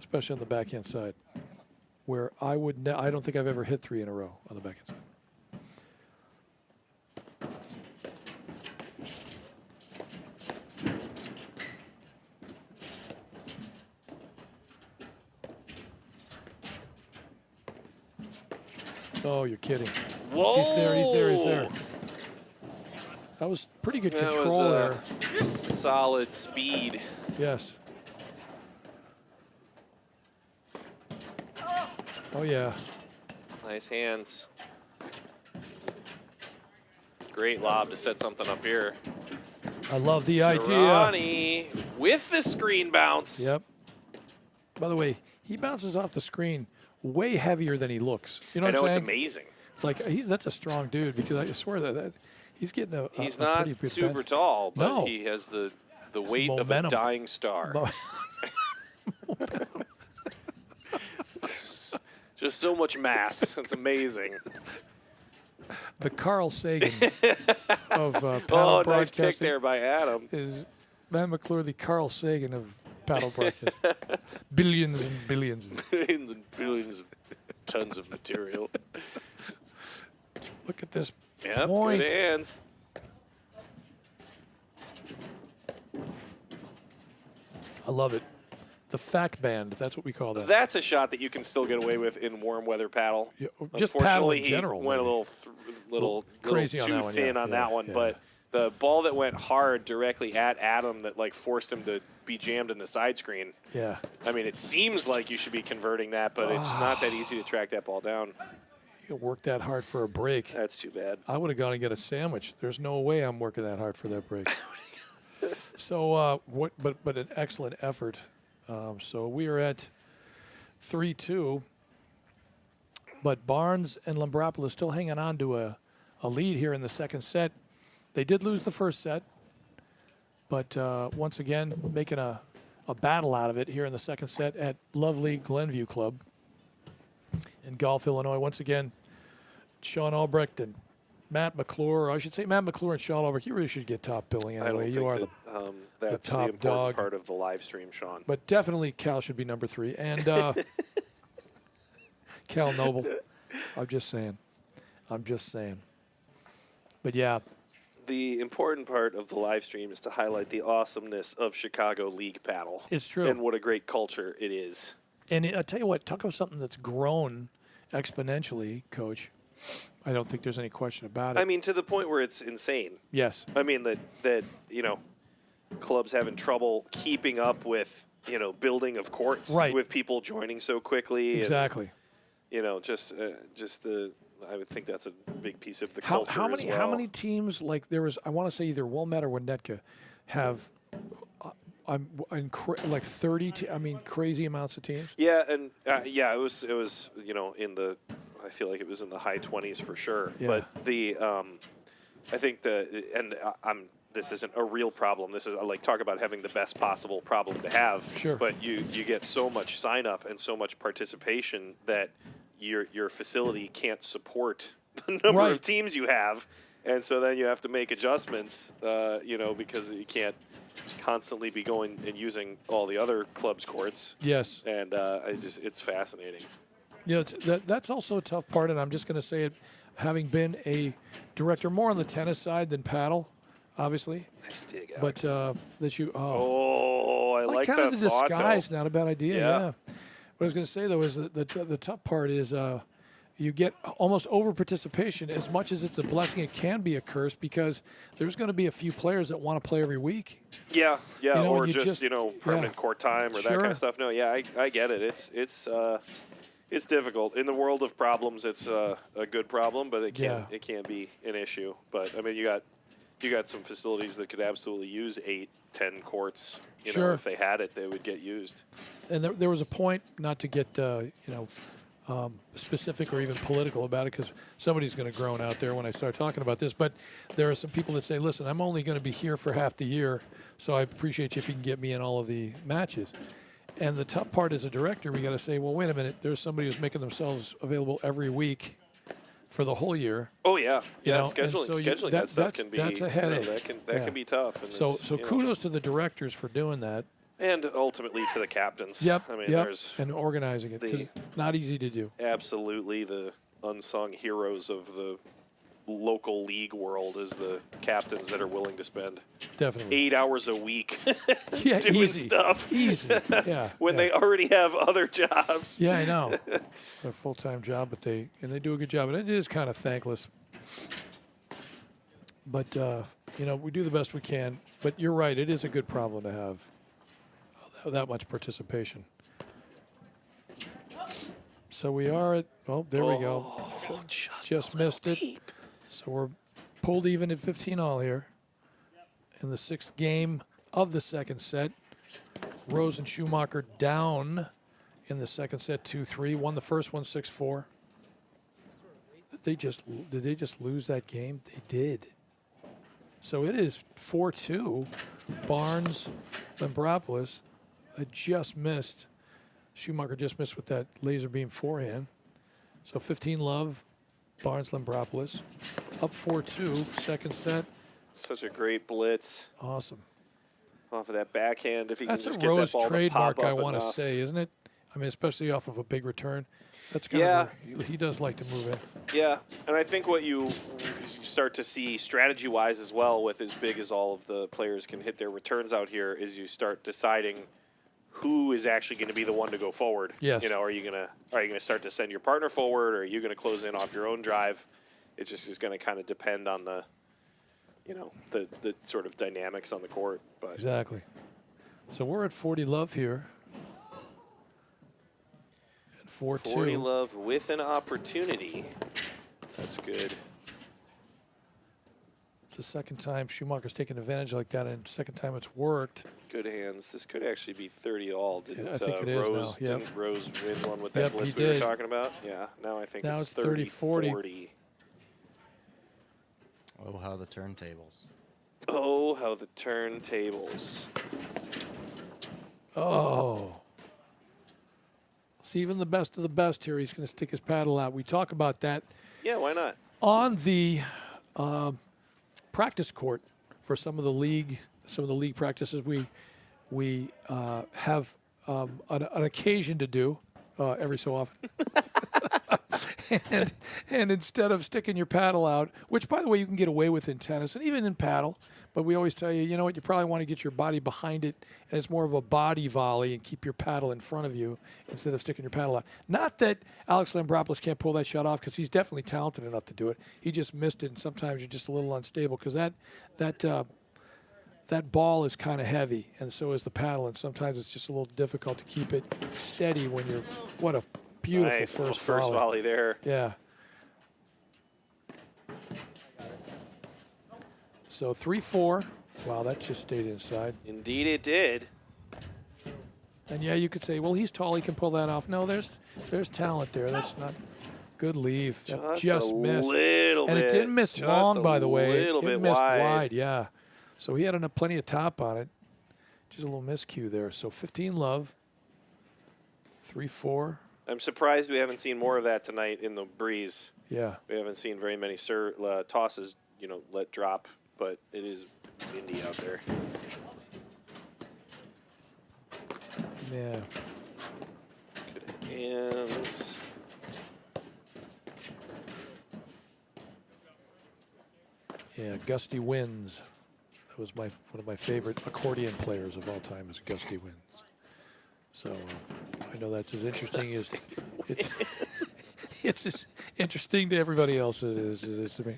especially on the backhand side, where I don't think I've ever hit 3 in a row on the backhand side. Oh, you're kidding. Whoa! He's there. That was pretty good That control was, there. solid speed. Yes. Oh, yeah. Nice hands. Great lob to set something up here. I love the idea. Ronnie with the screen bounce. Yep. By the way, he bounces off the screen way heavier than he looks. You know I what know, I'm it's saying? amazing. Like, that's a strong dude, because I swear that he's getting a He's a not pretty good super bend. tall, but No. he has the weight of a momentum. dying star. Just so much mass. It's amazing. The Carl Sagan of paddle Oh, nice broadcasting pick there by Adam. is Matt McClure, the Carl Sagan of paddle broadcasting. Billions and billions. Billions and billions of tons of material. Look at this Yep, point. good hands. I love it. The FAC band, that's what we call that. That's a shot that you can still get away with in warm weather paddle. Yeah, just paddle in Unfortunately, general, he went a maybe. little crazy on too that one, thin yeah, on yeah, that one. yeah. But the ball that went hard directly at Adam that forced him to be jammed in the side screen. Yeah. I mean, it seems like you should be converting that, but it's not that easy to track that ball down. You work that hard for a break. That's too bad. I would have gone and get a sandwich. There's no way I'm working that hard for that break. So, but an excellent effort. So we are at 3-2. But Barnes and Lambropoulos still hanging on to a lead here in the second set. They did lose the first set, but once again, making a battle out of it here in the second set at lovely Glenview Club in Gulf, Illinois. Once again, Sean Albrecht and Matt McClure, or I should say Matt McClure and Sean Albrecht. You really should get top billing anyway. You are that's top the important dog. part of the live stream, Sean. But definitely Cal should be number 3. And Cal Noble. I'm just saying. But yeah. The important part of the live stream is to highlight the awesomeness of Chicago League paddle. It's true. And what a great culture it is. And I tell you what, talk about something that's grown exponentially, Coach. I don't think there's any question about it. I mean, to the point where it's insane. Yes. I mean, that clubs having trouble keeping up with, building of courts with people joining so quickly. Exactly. And, I would think that's a big piece of the culture as well. How many teams, like there was, I want to say either Wilmette or Winnetka, have like 30, crazy amounts of teams? Yeah, and it was in the, I feel like it was in the high 20s for sure. Yeah. But I think this isn't a real problem. This is talk about having the best possible problem to have. Sure. But you get so much sign up and so much participation that your facility can't support the number of teams you have, and so then you have to make adjustments. Because you can't constantly be going and using all the other clubs' courts. Yes. And it's fascinating. That's also a tough part, and I'm just going to say it, having been a director more on the tennis side than paddle, obviously. Nice dig, Alex. But I like that kind of the thought, disguise, though. not a bad idea. Yeah. What I was going to say though is that the tough part is you get almost over participation. As much as it's a blessing, it can be a curse because there's going to be a few players that want to play every week. Yeah, or just permanent yeah. court time or that kind of stuff. No, I get it. It's difficult in the world of problems. It's a good problem, but it can be an issue. But I mean, you got some facilities that could absolutely use 8-10 courts. If they had it, they would get used. And there was a point, not to get specific or even political about it, because somebody's going to groan out there when I start talking about this. But there are some people that say, "Listen, I'm only going to be here for half the year, so I appreciate you if you can get me in all of the matches." And the tough part as a director, we got to say, "Well, wait a minute. There's somebody who's making themselves available every week for the whole year." Oh yeah, scheduling that stuff can be that's a headache. That can be tough. And so kudos to the directors for doing that. And ultimately to the captains. Yep. I mean, there's and organizing it. 'Cause not easy to do. Absolutely, the unsung heroes of the local league world is the captains that are willing to spend 8 hours a week doing stuff. Easy. Yeah. When they already have other jobs. Yeah, I know. It's a full-time job, but they do a good job. And it is kind of thankless. But we do the best we can. But you're right, it is a good problem to have that much participation. So we are at, there we go. Just missed it. So we're pulled even at 15-all here in the 6th game of the second set. Rose and Schumacher down in the second set 2-3. Won the first one 6-4. Did they just lose that game? They did. So it is 4-2. Barnes, Lambropoulos. Just missed. Schumacher just missed with that laser beam forehand. So 15-love, Barnes Lambropoulos. Up 4-2, second set. Such a great blitz. Awesome. Off of that backhand, if he can just get That's that ball a Rose trademark, to pop up I want to enough. say, isn't it? I mean, especially off of a big return. That's kind of he does like to move in. Yeah, and I think what you start to see strategy-wise as well, with as big as all of the players can hit their returns out here, is you start deciding who is actually going to be the one to go forward. Yes. Are you gonna start to send your partner forward, or are you going to close in off your own drive? It just is going to kind of depend on the sort of dynamics on the court. But exactly. So we're at 40-love here. At 4-2. 40-love with an opportunity. That's good. It's the second time Schumacher's taken advantage like that, and second time it's worked. Good hands. This could actually be 30-all. Didn't I think it is Rose, now. Yep. Didn't Rose win one with that Yep, blitz he we were did. talking about? Yeah. Now I think Now it's it's 30-40. 30-40. Oh, how the turntables. Oh, how the turntables. Oh. See, even the best of the best here, he's going to stick his paddle out. We talk about that Yeah, why not? on the practice court for some of the league practices. We have an occasion to do every so often. and instead of sticking your paddle out, which, by the way, you can get away with in tennis and even in paddle, but we always tell you, you know what, you probably want to get your body behind it, and it's more of a body volley and keep your paddle in front of you instead of sticking your paddle out. Not that Alex Lambropoulos can't pull that shot off, because he's definitely talented enough to do it. He just missed it, and sometimes you're just a little unstable because that ball is kind of heavy, and so is the paddle, and sometimes it's just a little difficult to keep it steady when you're, what a beautiful Nice. first volley there. Yeah. So 3-4. Wow, that just stayed inside. Indeed it did. And yeah, you could say, well, he's tall, he can pull that off. No, there's talent there. That's not good leave. That just a missed. little And bit. it didn't miss Just long, a by the way. little It bit missed wide. yeah. So he had plenty of top on it. Just a little miscue there. So 15 love. 3-4. I'm surprised we haven't seen more of that tonight in the breeze. Yeah. We haven't seen very many tosses, let drop, but it is windy out there. Yeah. It's good hands. Yeah, Gusty Winds. That was one of my favorite accordion players of all time, is Gusty Winds. So I know that's as interesting as it's as interesting to everybody else as it is to me.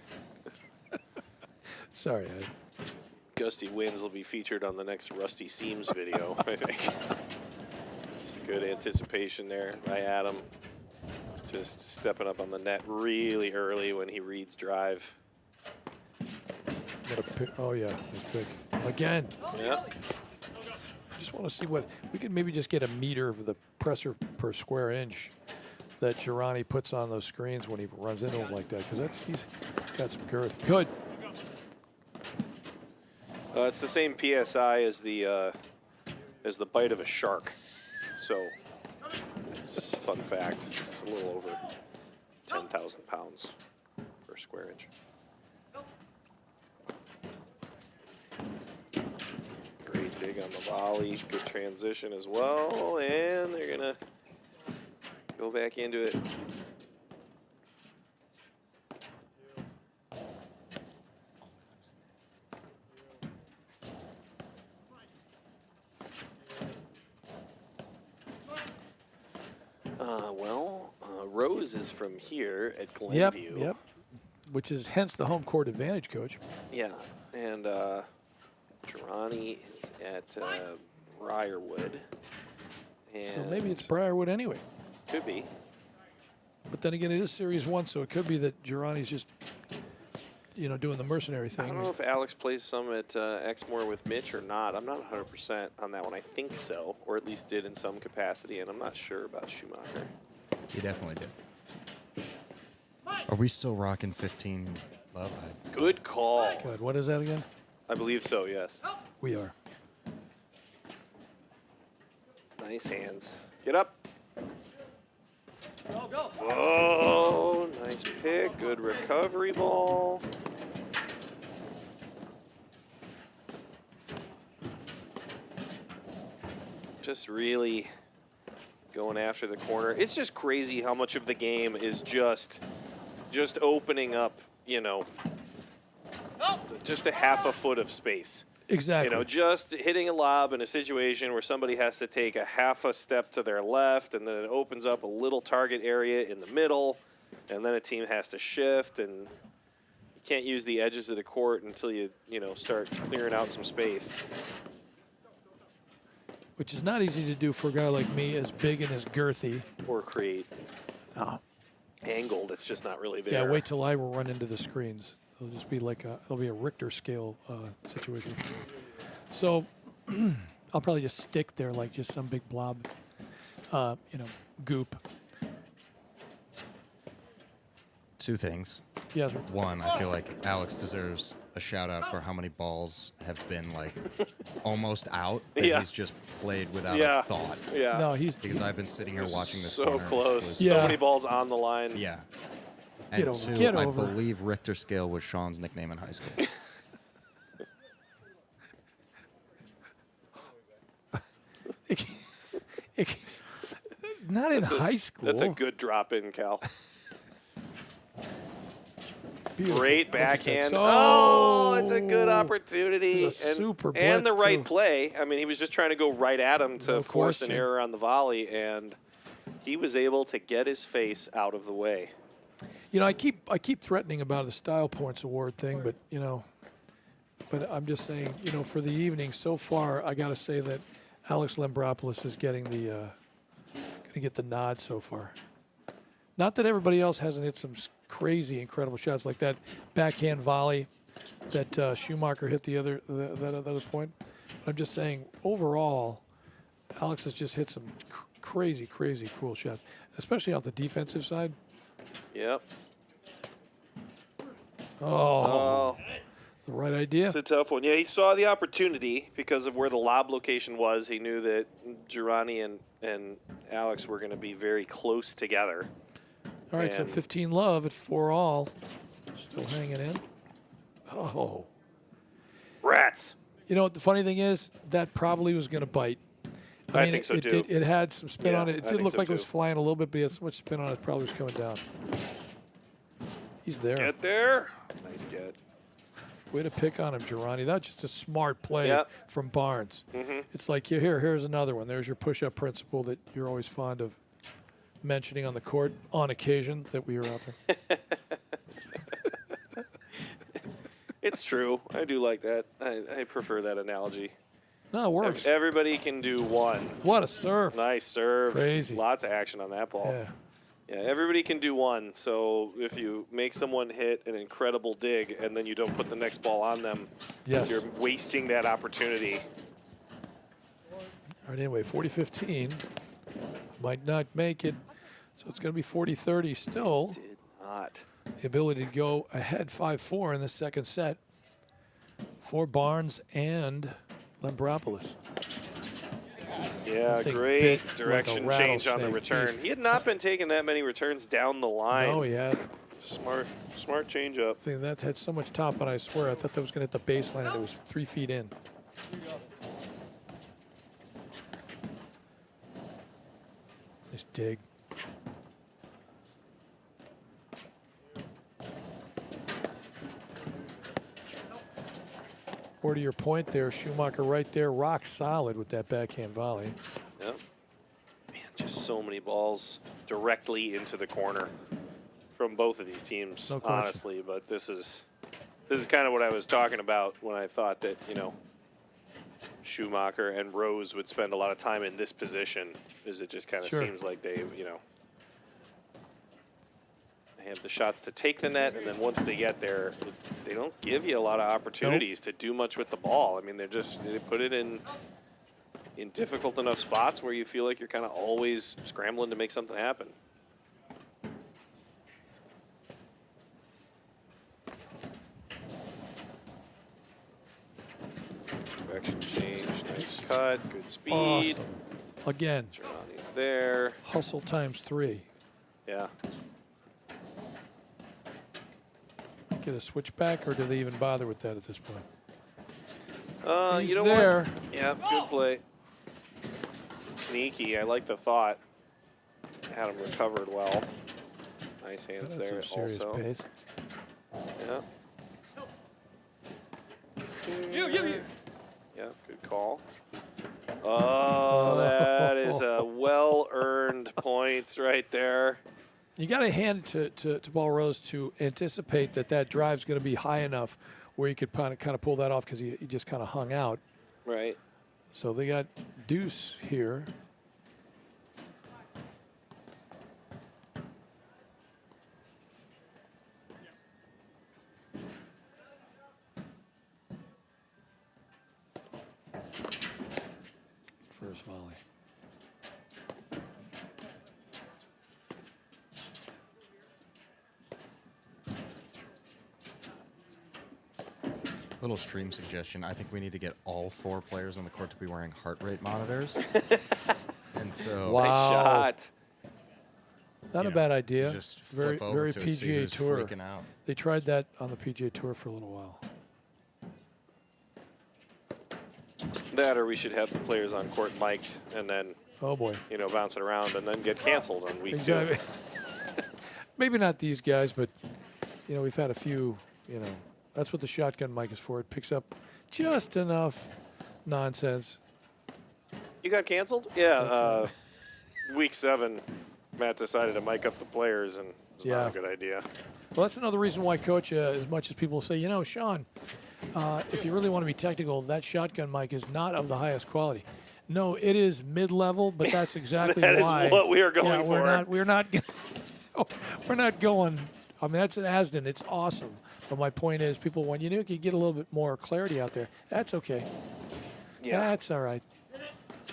Sorry, Gusty Winds will be featured on the next Rusty Seams video, I think. It's good anticipation there by Adam. Just stepping up on the net really early when he reads drive. oh yeah, nice pick again. Yeah. I just want to see what we can maybe just get a meter of the pressure per square inch that Girani puts on those screens when he runs into them like that, because he's got some girth. Good. It's the same PSI as the bite of a shark. So, it's a fun fact. It's a little over 10,000 pounds per square inch. Great dig on the volley. Good transition as well. And they're going to go back into it. Rose is from here at Gleview. Yep. Which is hence the home court advantage, Coach. Yeah, and Girani is at Briarwood. And So maybe it's Briarwood anyway. could be. But then again, it is Series 1, so it could be that Girani's just, doing the mercenary I thing. don't know if Alex plays some at Exmoor with Mitch or not. I'm not 100% on that one. I think so, or at least did in some capacity, and I'm not sure about Schumacher. He definitely did. Are we still rocking 15 love? Good call. Good. What is that again? I believe so, yes. We are. Nice hands. Get up. Oh, nice pick. Good recovery ball. Just really going after the corner. It's just crazy how much of the game is just opening up, just a half a foot of space. Exactly. Just hitting a lob in a situation where somebody has to take a half a step to their left, and then it opens up a little target area in the middle, and then a team has to shift, and you can't use the edges of the court until you start clearing out some space. Which is not easy to do for a guy like me, as big and as girthy. Or create Oh. angle that's just not really there. Yeah, wait till I will run into the screens. It'll just be like it'll be a Richter scale situation. So I'll probably just stick there like just some big blob, goop. Two things. Yes. One, I feel like Alex deserves a shout out for how many balls have been like almost out that Yeah. he's just played without Yeah. a thought. Yeah. No, he's Because I've been sitting here watching this so corner. close. exclusively. So Yeah. many balls on the line. Yeah. Get And over- two, get I over. believe Richter scale was Sean's nickname in high school. not in high school. That's a good drop in, Cal. Beautiful. Great Look at that. backhand. So- Oh, it's a good opportunity. It was a super and the blitz, right too. play. I mean, he was just trying to go right at him to No force an question. error on the volley, and he was able to get his face out of the way. You know, I keep threatening about the style points award thing, but but I'm just saying, for the evening so far, I got to say that Alex Lambropoulos is getting the gonna get the nod so far. Not that everybody else hasn't hit some crazy, incredible shots like that backhand volley that Schumacher hit the other point. But I'm just saying, overall, Alex has just hit some crazy, cool shots, especially off the defensive side. Yep. Oh, the right idea. It's a tough one. Yeah, he saw the opportunity because of where the lob location was. He knew that Girani and Alex were going to be very close together. All right, so And- 15 love at 4-all. Still hanging in. Oh. Rats. You know what the funny thing is? That probably was going to bite. I think so, too. It had some spin Yeah, on it. It I did think look so, like it was too. flying a little bit, but he had so much spin on it, it probably was coming down. He's there. Get there. Nice get. Way to pick on him, Girani. That's just a smart play Yep. from Barnes. It's like, here's another one. There's your push-up principle that you're always fond of mentioning on the court on occasion that we were out there. It's true. I do like that. I prefer that analogy. No, it works. Everybody can do one. What a serve. Nice serve. Crazy. Lots of action on that ball. Yeah. Yeah, everybody can do one. So if you make someone hit an incredible dig and then you don't put the next ball on them, Yes. you're wasting that opportunity. All right, anyway, 40-15. Might not make it. So it's going to be 40-30 still. Did not. The ability to go ahead 5-4 in the second set for Barnes and Lambropoulos. Yeah, thing great bit like a direction change on the rattlesnake. return. Jeez. He had not been taking that many returns down the line. Oh, yeah. Smart change up. Thing that had so much top on, I swear. I thought that was going to hit the baseline, and it was 3 feet in. Nice dig. Or to your point there, Schumacher right there, rock solid with that backhand volley. Yep. Man, just so many balls directly into the corner from both of these teams, No question. honestly. But this is kind of what I was talking about when I thought that, Schumacher and Rose would spend a lot of time in this position, is it just kind of Sure. seems like they have the shots to take the net, and then once they get there, they don't give you a lot of opportunities to do much with the ball. I mean, they put it in difficult enough spots where you feel like you're kind of always scrambling to make something happen. Direction change, nice cut, good speed. Awesome. Again, Girani's there. hustle times 3. Yeah. Get a switchback, or do they even bother with that at this point? He's You know there. what? Yeah, good play. Sneaky. I like the thought. Had him recovered well. Nice hands That's there some serious also. pace. Yeah. Yeah, good call. Oh, that is a well-earned point right there. You got to hand it to Paul Rose to anticipate that drive's going to be high enough where you could kind of pull that off, because he just kind of hung out. Right. So they got deuce here. first volley. Little stream suggestion. I think we need to get all 4 players on the court to be wearing heart rate monitors. And so, Wow. Nice shot. Not you a know, bad idea. just Very, flip over very to it, see PGA who's Tour. freaking out. They tried that on the PGA Tour for a little while. That, or we should have the players on court mic'd and then, Oh boy. you know, bounce it around and then get canceled on week 2. Exactly. Maybe not these guys, but you know, we've had a few. You know, that's what the shotgun mic is for. It picks up just enough nonsense. You got canceled? Yeah. Week 7, Matt decided to mic up the players, and it's not a good idea. Well, that's another reason why, Coach, as much as people say, you know, Sean, if you really want to be technical, that shotgun mic is not of the highest quality. No, it is mid-level, but that's exactly That why. is what we are going yeah, for. We're not going. I mean, that's an Asden. It's awesome. But my point is, people want, you know, you can get a little bit more clarity out there. That's okay. Yeah. That's all right.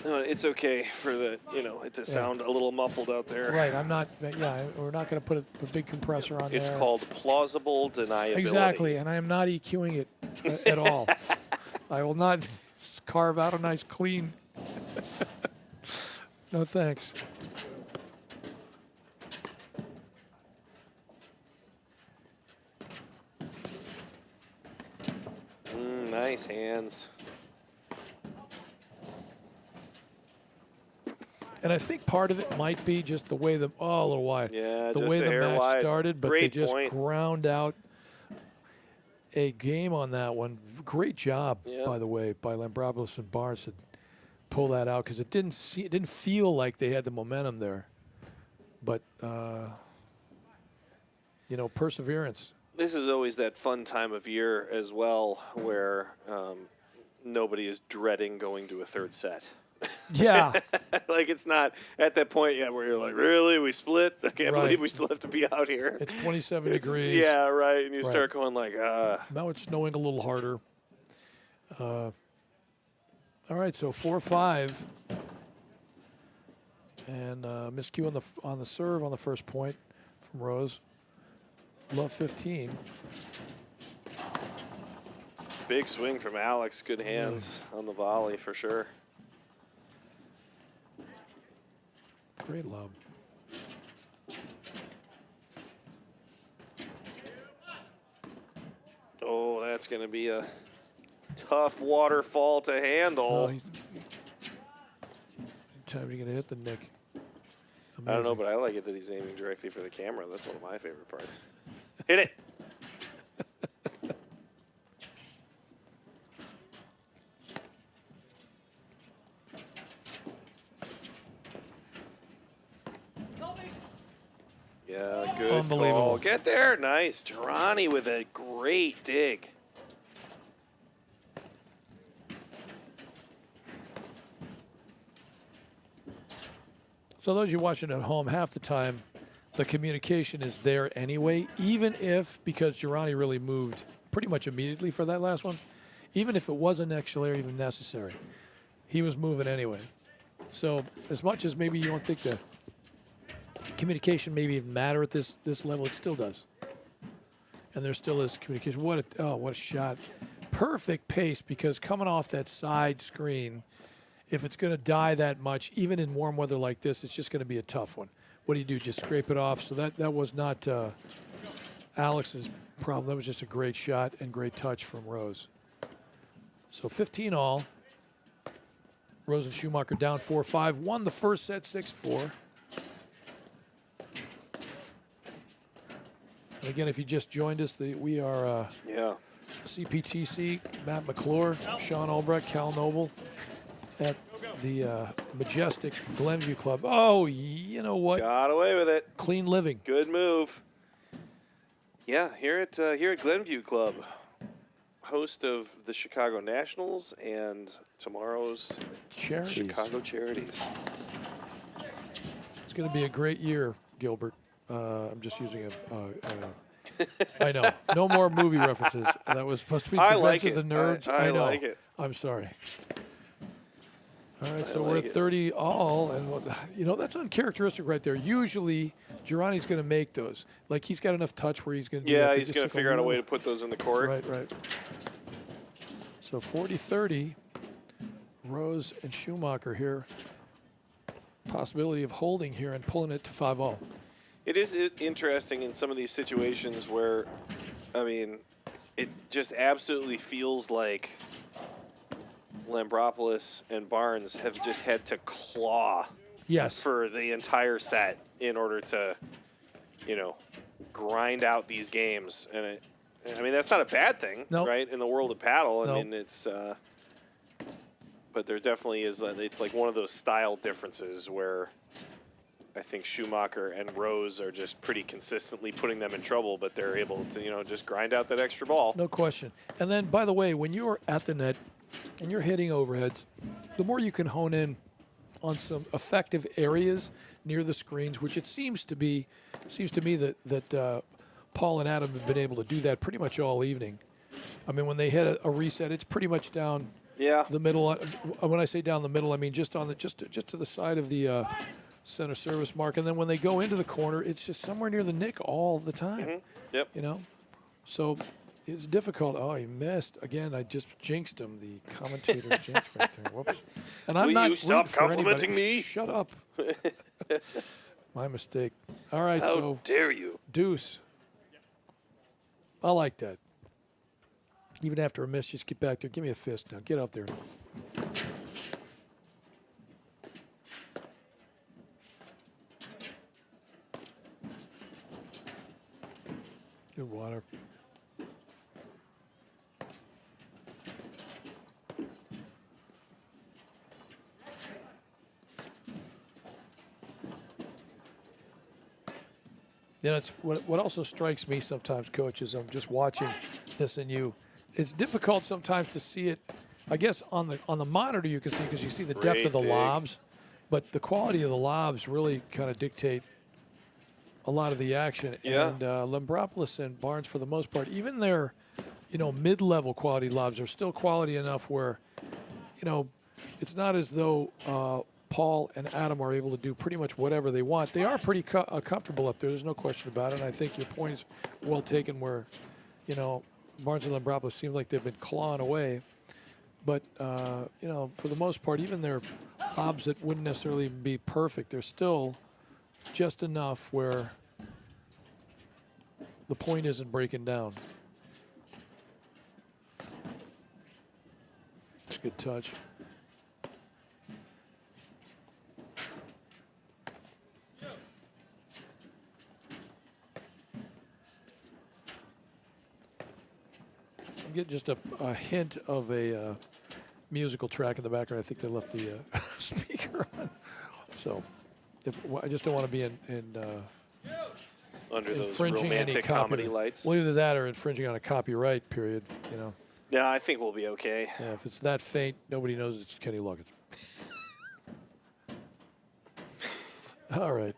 No, it's okay for the, you know, it to sound a little muffled out there. Right. I'm not. Yeah. We're not going to put a big compressor on there. It's called plausible deniability. Exactly. And I am not EQing it at all. I will not carve out a nice clean. No thanks. Nice hands. And I think part of it might be just the way a little wide. Yeah, the just way a the hair match wide. started, but they Great just point. ground out a game on that one. Great job, Yeah. by the way, by Lambroboulos and Barnes to pull that out because it didn't feel like they had the momentum there. But you know, perseverance. This is always that fun time of year as well where nobody is dreading going to a third set. Yeah. Like, it's not at that point yet where you're like, really? We split? I can't Right. believe we still have to be out here. It's 27 It's- degrees. Yeah, right. And you Right. start going like, Now it's snowing a little harder. All right, so 4-5. And miscue on the serve on the first point from Rose. Love 15. big swing from Alex. Good hands on the volley for sure. Great lob. Oh, that's going to be a tough waterfall to handle. Oh, time you're going to hit the Nick. I don't know, but I like it that he's aiming directly for the camera. That's one of my favorite parts. Hit it. Yeah, good Unbelievable. call. Get there. Nice. Girani with a great dig. So those you watching at home, half the time the communication is there anyway, even if, because Girani really moved pretty much immediately for that last one, even if it wasn't actually even necessary, he was moving anyway. So as much as maybe you don't think the communication maybe even matter at this level, it still does. And there still is communication. What a shot. Perfect pace, because coming off that side screen, if it's going to die that much, even in warm weather like this, it's just going to be a tough one. What do? Just scrape it off? So that was not Alex's problem. That was just a great shot and great touch from Rose. So 15 all. Rose and Schumacher down 4-5. Won the first set 6-4. And again, if you just joined us, we are CPTC, Matt McClure, Sean Albrecht, Cal Noble at the majestic Glenview Club. Oh, you know what? Got away with it. Clean living. Good move. Yeah, here at Glenview Club, host of the Chicago Nationals and tomorrow's Charities. Chicago Charities. It's going to be a great year, Gilbert. I'm just using I know. No more movie references. That was supposed to be I Revenge like of it. the Nerds. I know. like it. I'm sorry. All right, so we're at 30 all, and you know that's uncharacteristic right there. Usually, Girardi's going to make those. Like he's got enough touch where he's going to. Yeah, he's going to figure out a way to put those in the court. Right. So 40-30, Rose and Schumacher here. Possibility of holding here and pulling it to 5 all. It is interesting in some of these situations where, I mean, it just absolutely feels like Lambropoulos and Barnes have just had to claw for the entire set in order to, you know, grind out these games. And I mean, that's not a bad thing, right, in the world of paddle. I mean, it's but there definitely is, it's like one of those style differences where I think Schumacher and Rose are just pretty consistently putting them in trouble, but they're able to, you know, just grind out that extra ball. No question. And then, by the way, when you're at the net and you're hitting overheads, the more you can hone in on some effective areas near the screens, which it seems to me that Paul and Adam have been able to do that pretty much all evening. I mean, when they hit a reset, it's pretty much down the middle. When I say down the middle, I mean just on the just to the side of the center service mark, and then when they go into the corner, it's just somewhere near the nick all the time. Yep. You know, so it's difficult. Oh, he missed again. I just jinxed him. The commentator jinxed right there. Whoops. And I'm not. Will you stop complimenting me? Shut up. My mistake. All right. How dare you? Deuce. I like that. Even after a miss, just get back there. Give me a fist now. Get out there. Good water. You know, it's what also strikes me sometimes, Coach, is I'm just watching this and you. It's difficult sometimes to see it. I guess on the monitor you can see because you see the depth of the lobs, but the quality of the lobs really kind of dictate a lot of the action. Yeah. And Lambropoulos and Barnes, for the most part, even their, you know, mid-level quality lobs are still quality enough where, you know, it's not as though Paul and Adam are able to do pretty much whatever they want. They are pretty comfortable up there. There's no question about it. And I think your point is well taken where, you know, Barnes and Lambropoulos seem like they've been clawing away. But, you know, for the most part, even their lobs that wouldn't necessarily be perfect, they're still just enough where the point isn't breaking down. It's a good touch. I get just a hint of a musical track in the background. I think they left the speaker on. So I just don't want to be under those infringing romantic any comedy lights. Well, either that or infringing on a copyright, period, you know. Yeah, I think we'll be okay. Yeah, if it's that faint, nobody knows it's Kenny Loggins. All right.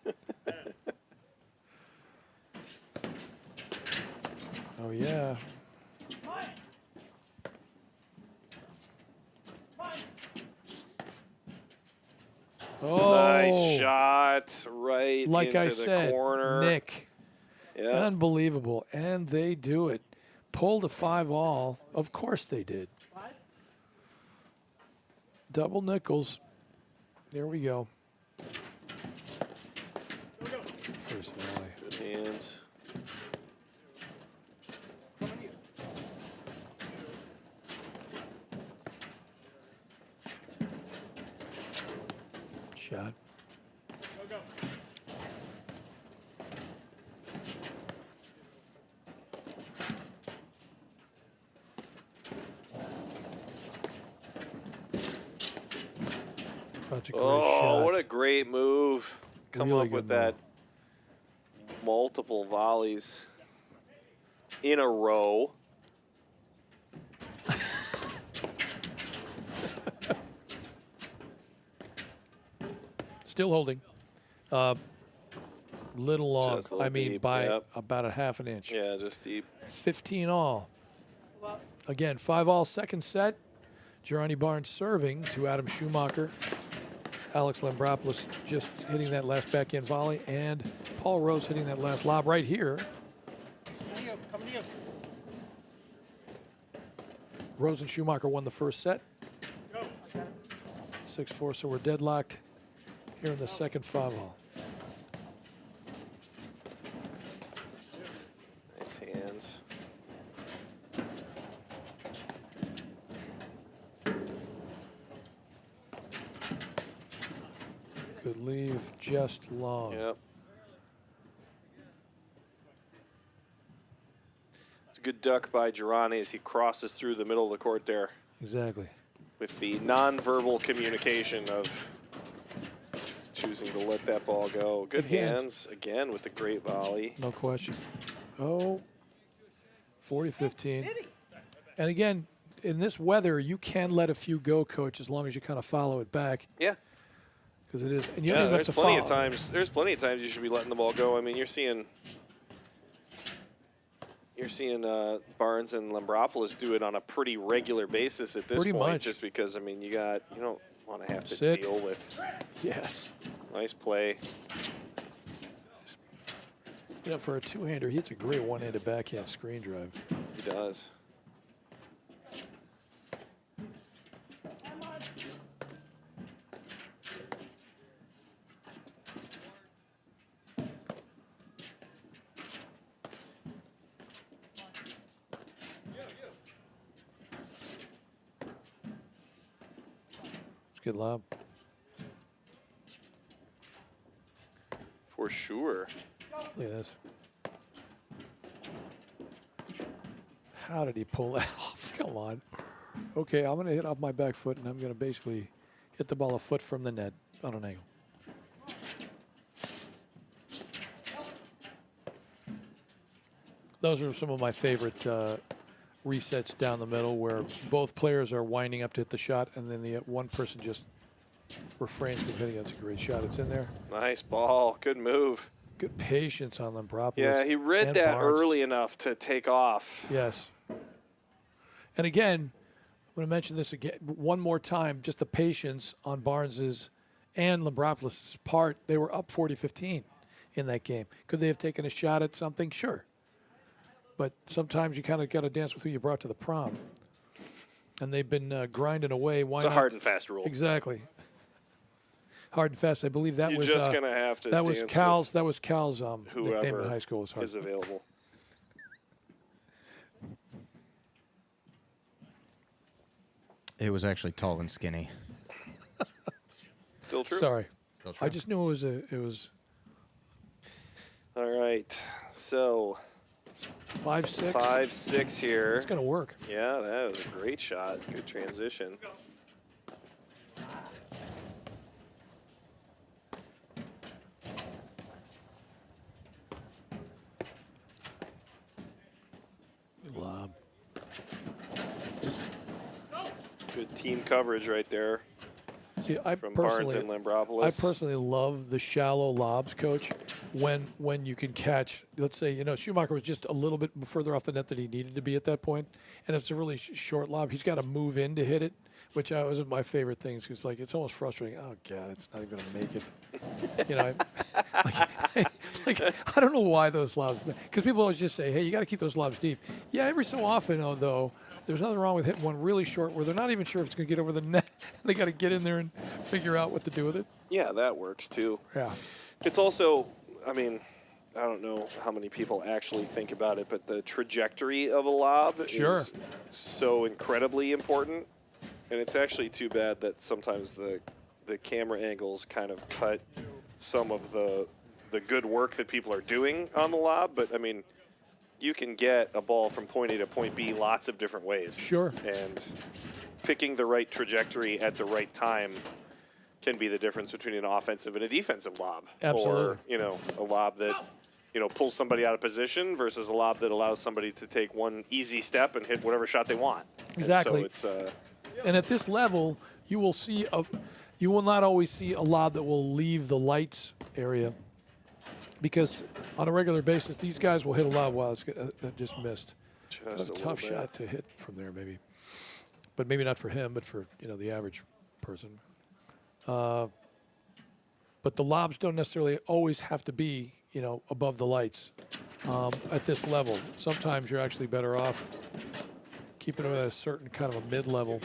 Oh, yeah. Oh, nice shot right like into I the said, corner. Nick. Yeah. Unbelievable. And they do it. Pulled a 5-all. Of course they did. Double nickels. There we go. First volley. Good hands. Shot. That's a great shot. What a great move. Come Really up with good that multiple volleys in a row. Still holding. Little long. Just a little I mean, deep, by about a half an inch. Yeah, just deep. 15 all. Again, 5 all second set. Girardi Barnes serving to Adam Schumacher. Alex Lambropoulos just hitting that last backhand volley, and Paul Rose hitting that last lob right here. Rose and Schumacher won the first set. 6-4, so we're deadlocked here in the second 5-all. Nice hands. Good leave, just long. Yep. It's a good duck by Girardi as he crosses through the middle of the court there. Exactly. With the nonverbal communication of choosing to let that ball go. Good hands, again, with the great volley. No question. Oh, 40-15. And again, in this weather, you can let a few go, Coach, as long as you kind of follow it back. Yeah. Because it is, and you don't even have there's to plenty follow. of times. There's plenty of times you should be letting the ball go. I mean, you're seeing Barnes and Lambropoulos do it on a pretty regular basis at this Pretty point, much. just because, I mean, you don't want to have to Sit. deal with. Yes. Nice play. You know, for a two-hander, he hits a great one-handed backhand screen drive. He does. It's a good lob. For sure. Look at this. How did he pull that off? Come on. Okay, I'm going to hit off my back foot, and I'm going to basically hit the ball a foot from the net on an angle. Those are some of my favorite resets down the middle where both players are winding up to hit the shot, and then the one person just refrains from hitting. That's a great shot. It's in there. Nice ball. Good move. Good patience on Lambropoulos. Yeah, he read and that Barnes. early enough to take off. Yes. And again, I'm going to mention this again one more time, just the patience on Barnes's and Lambropoulos' part. They were up 40-15 in that game. Could they have taken a shot at something? Sure. But sometimes you kind of got to dance with who you brought to the prom. And they've been grinding away. Why It's a not? hard and fast rule. Exactly. Hard and fast. I believe that You're was just gonna have to that was dance Cal's with that was Cal's nickname whoever in high school was hard. is available. It was actually tall and skinny. Still true. Sorry. Still true. I just knew it was All right. So 5-6. 5-6 here. It's going to work. Yeah, that was a great shot. Good transition. Lob. Good team coverage right there See, I from Barnes personally, and Lambropoulos. I personally love the shallow lobs, Coach. When you can catch, let's say, Schumacher was just a little bit further off the net than he needed to be at that point, and it's a really short lob. He's got to move in to hit it, which was my favorite things. Because it's almost frustrating. Oh God, it's not even gonna make it. I don't know why those lobs. Because people always just say, hey, you got to keep those lobs deep. Yeah, every so often though. There's nothing wrong with hitting one really short where they're not even sure if it's going to get over the net. They got to get in there and figure out what to do with it. Yeah, that works too. Yeah. It's also, I mean, I don't know how many people actually think about it, but the trajectory of a lob is so incredibly important. And it's actually too bad that sometimes the camera angles kind of cut some of the good work that people are doing on the lob. But, I mean, you can get a ball from point A to point B lots of different ways. Sure. And picking the right trajectory at the right time can be the difference between an offensive and a defensive lob. Absolutely. Or, a lob that, pulls somebody out of position versus a lob that allows somebody to take one easy step and hit whatever shot they want. Exactly. And so it's And at this level, you will not always see a lob that will leave the lights area, because on a regular basis, these guys will hit a lob while that just missed. just That's a a tough little bit. shot to hit from there, maybe. but maybe not for him, but for the average person. But the lobs don't necessarily always have to be above the lights at this level. Sometimes you're actually better off keeping them at a certain kind of a mid-level.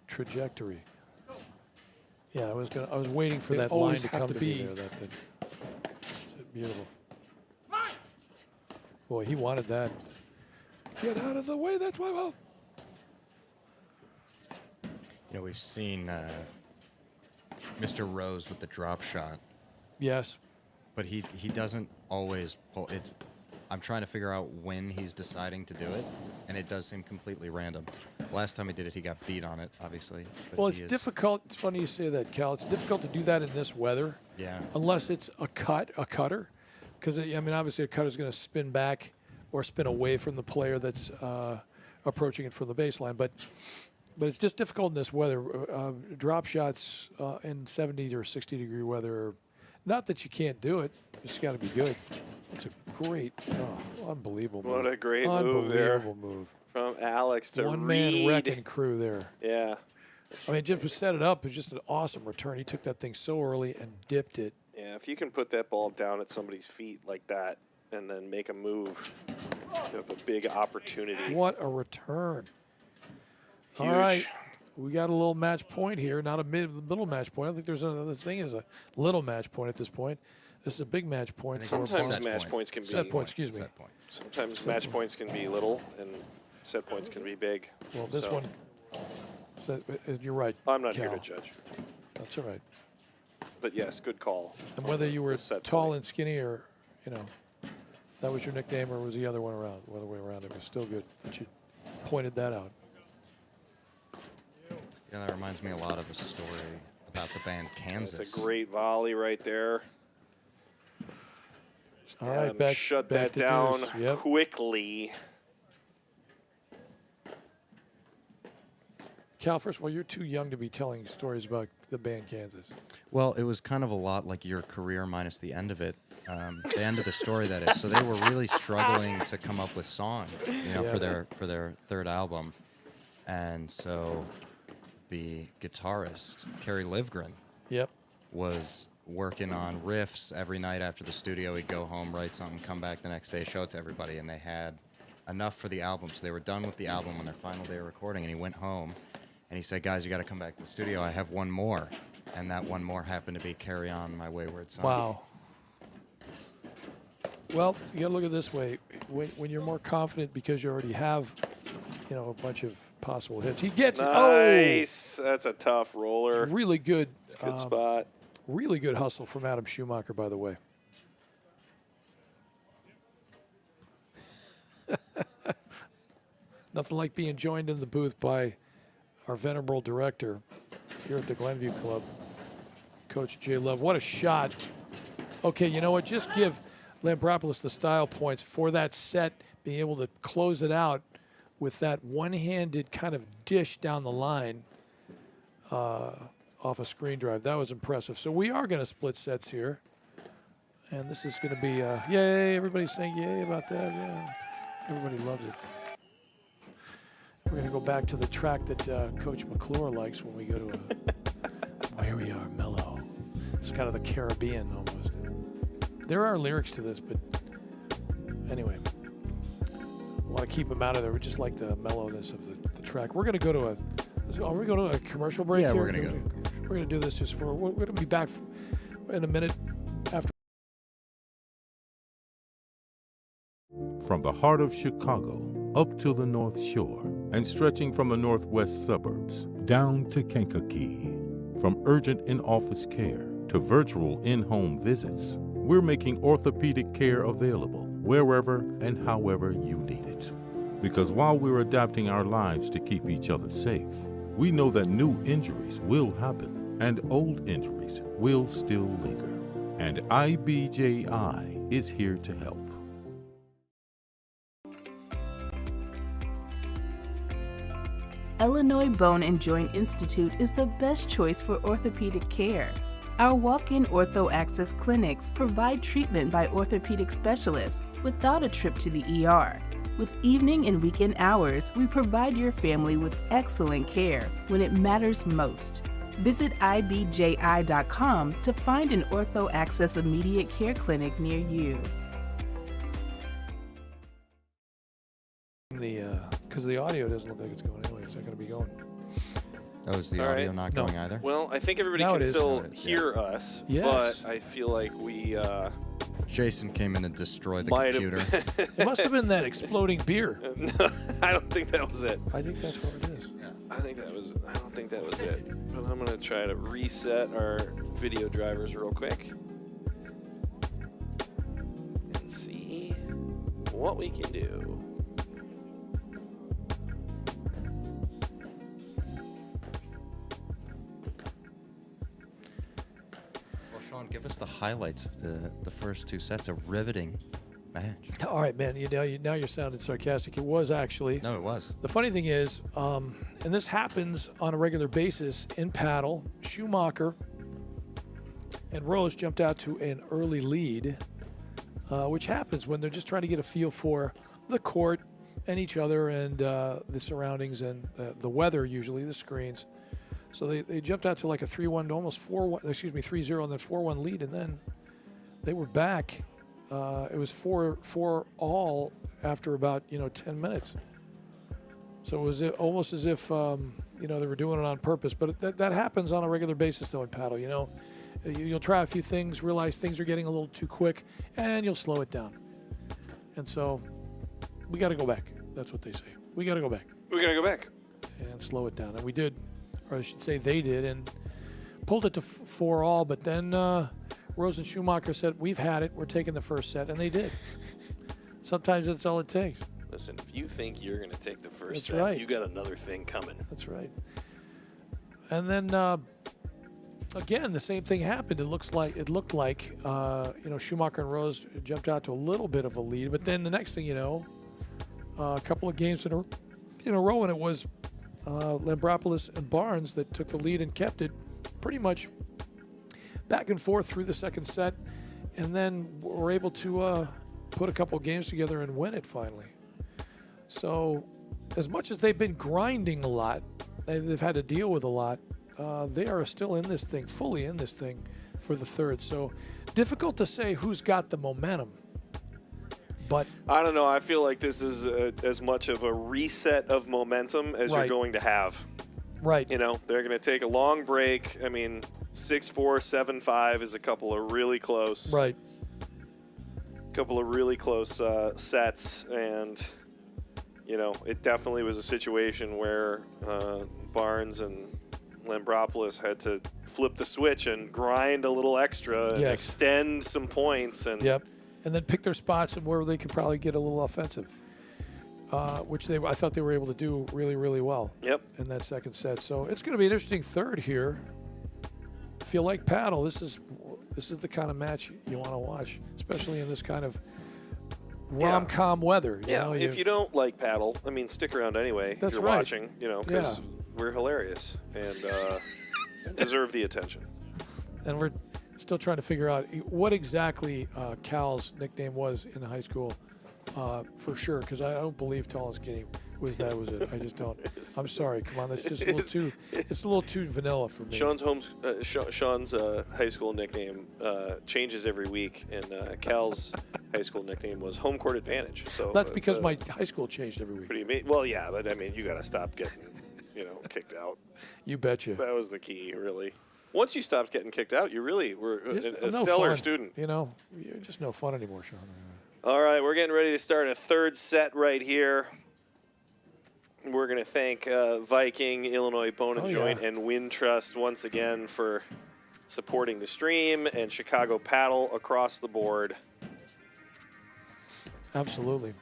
Trajectory. Yeah, I was waiting for that line to come to be there. That's beautiful. Boy, he wanted that. Get out of the way. That's why. Well, we've seen Mr. Rose with the drop shot. Yes. But he doesn't always pull it. I'm trying to figure out when he's deciding to do it, and it does seem completely random. Last time he did it, he got beat on it, obviously. Well, it's difficult. It's funny you say that, Cal. It's difficult to do that in this weather. Yeah. Unless it's a cutter. Because, obviously a cutter's going to spin back or spin away from the player that's approaching it from the baseline. But it's just difficult in this weather. Drop shots in 70 or 60-degree weather, not that you can't do it. It's got to be good. It's a great, unbelievable move. What a great move there. Unbelievable move. From Alex to One-man wrecking crew there. Yeah. Just to set it up, it was just an awesome return. He took that thing so early and dipped it. Yeah, if you can put that ball down at somebody's feet like that and then make a move, you have a big opportunity. What a return. Huge. All right. We got a little match point here, not a middle match point. I think there's another thing is a little match point at this point. This is a big match point. Sometimes match points can be set point. Excuse me. Sometimes match points can be little and set points can be big. Well, this one, you're right. I'm not Cal. here to judge. That's all right. But yes, good call. And whether you were tall point. and skinny or, that was your nickname or was the other one around, the other way around, it was still good that you pointed that out. Yeah, that reminds me a lot of a story about the band Kansas. That's a great volley right there. All right, shut back that down Yep. quickly. Cal, first of all, you're too young to be telling stories about the band Kansas. Well, it was kind of a lot like your career minus the end of it. The end of the story, that is. So they were really struggling to come up with songs, for their third album. And so the guitarist, Kerry Livgren, was working on riffs every night after the studio. He'd go home, write something, come back the next day, show it to everybody, and they had enough for the album. So they were done with the album on their final day of recording, and he went home, and he said, guys, you got to come back to the studio. I have one more. And that one more happened to be Carry On, My Wayward Son. Wow. Well, you got to look at it this way. When you're more confident because you already have, a bunch of possible hits. He gets nice. That's a tough roller. Really good. It's a good spot. Really good hustle from Adam Schumacher, by the way. Nothing like being joined in the booth by our venerable director here at the Glenview Club, Coach Jay Love. What a shot. Okay, you know what? Just give Lampropoulos the style points for that set, being able to close it out with that one-handed kind of dish down the line off a screen drive. That was impressive. So we are going to split sets here. And this is going to be, yay, everybody's saying yay about that. Yeah, everybody loves it. We're going to go back to the track that Coach McClure likes when we go to Here We Are, Mellow. It's kind of the Caribbean almost. There are lyrics to this, but anyway. I want to keep them out of there. We just like the mellowness of the track. We're going to go to are we going to a commercial break here? Yeah, we're going to go. We're going to do this we're going to be back in a minute after. From the heart of Chicago up to the North Shore and stretching from the northwest suburbs down to Kankakee. From urgent in-office care to virtual in-home visits, we're making orthopedic care available wherever and however you need it. Because while we're adapting our lives to keep each other safe, we know that new injuries will happen and old injuries will still linger. And IBJI is here to help. Illinois Bone and Joint Institute is the best choice for orthopedic care. Our walk-in ortho access clinics provide treatment by orthopedic specialists without a trip to the ER. With evening and weekend hours, we provide your family with excellent care when it matters most. Visit ibji.com to find an ortho access immediate care clinic near you. Because the audio doesn't look like it's going anyway. It's not going to be going. Oh, is the All audio right. not going either? Well, I think everybody Now can it is. still Now it is, hear us, Yes. but I feel like we Jason came in and destroyed the might computer. have. It must have been that exploding beer. No, I don't think that was it. I think that's what it is. I don't think that was it. But I'm gonna try to reset our video drivers real quick and see what we can do. Well, Sean, give us the highlights of the first two sets. A riveting match. All right, man. Now you're sounding sarcastic. It was actually. No, it was. The funny thing is, and this happens on a regular basis in paddle, Schumacher and Rose jumped out to an early lead, which happens when they're just trying to get a feel for the court and each other and the surroundings and the weather, usually the screens. So they jumped out to like a 3-1 to almost 4-1, 3-0 and then 4-1 lead, and then they were back. It was 4-all after about 10 minutes. So it was almost as if they were doing it on purpose. But that happens on a regular basis though in paddle. You'll try a few things, realize things are getting a little too quick, and you'll slow it down. And so we got to go back. That's what they say. We got to go back. We gotta go back. And slow it down. And we did, or I should say they did, and pulled it to 4-all. But then Rose and Schumacher said, we've had it. We're taking the first set. And they did. Sometimes that's all it takes. Listen, if you think you're gonna take the first That's set, right. you got another thing coming. That's right. And then again, the same thing happened. It looked like Schumacher and Rose jumped out to a little bit of a lead, but then the next thing you know, a couple of games in a row, and it was Lambropoulos and Barnes that took the lead and kept it pretty much back and forth through the second set, and then were able to put a couple of games together and win it finally. So as much as they've been grinding a lot, they've had to deal with a lot, they are still in this thing, fully in this thing for the third. So difficult to say who's got the momentum. But I don't know. I feel like this is as much of a reset of momentum as you're Right. going to have. right, They're going to take a long break. I mean, 6-4, 7-5 is a couple of really close. right. Couple of really close sets, and it definitely was a situation where Barnes and Lambropoulos had to flip the switch and grind a little extra and Yes. extend some points. And Yep. And then pick their spots and where they could probably get a little offensive, which I thought they were able to do really, really well Yep. in that second set. So it's going to be an interesting third here. If you like paddle, this is the kind of match you want to watch, especially in this kind of rom-com weather. If you don't like paddle, I mean, stick around anyway. That's if you're right. watching, because we're hilarious and deserve the attention. And we're still trying to figure out what exactly Cal's nickname was in high school, for sure, because I don't believe Tall and Skinny was it. I just don't. I'm sorry. Come on, that's just a little too vanilla for me. Sean's high school nickname changes every week, and Cal's high school nickname was Home Court Advantage. So That's because my high school changed every week. pretty well, yeah, but I mean, you got to stop getting kicked out. You betcha. That was the key, really. Once you stopped getting kicked out, you really were a No stellar fun. student. You're just no fun anymore, Sean. All right, we're getting ready to start a third set right here. We're going to thank Viking, Illinois Bone and Joint, and Wintrust once again for supporting the stream, and Chicago Paddle across the board. Absolutely.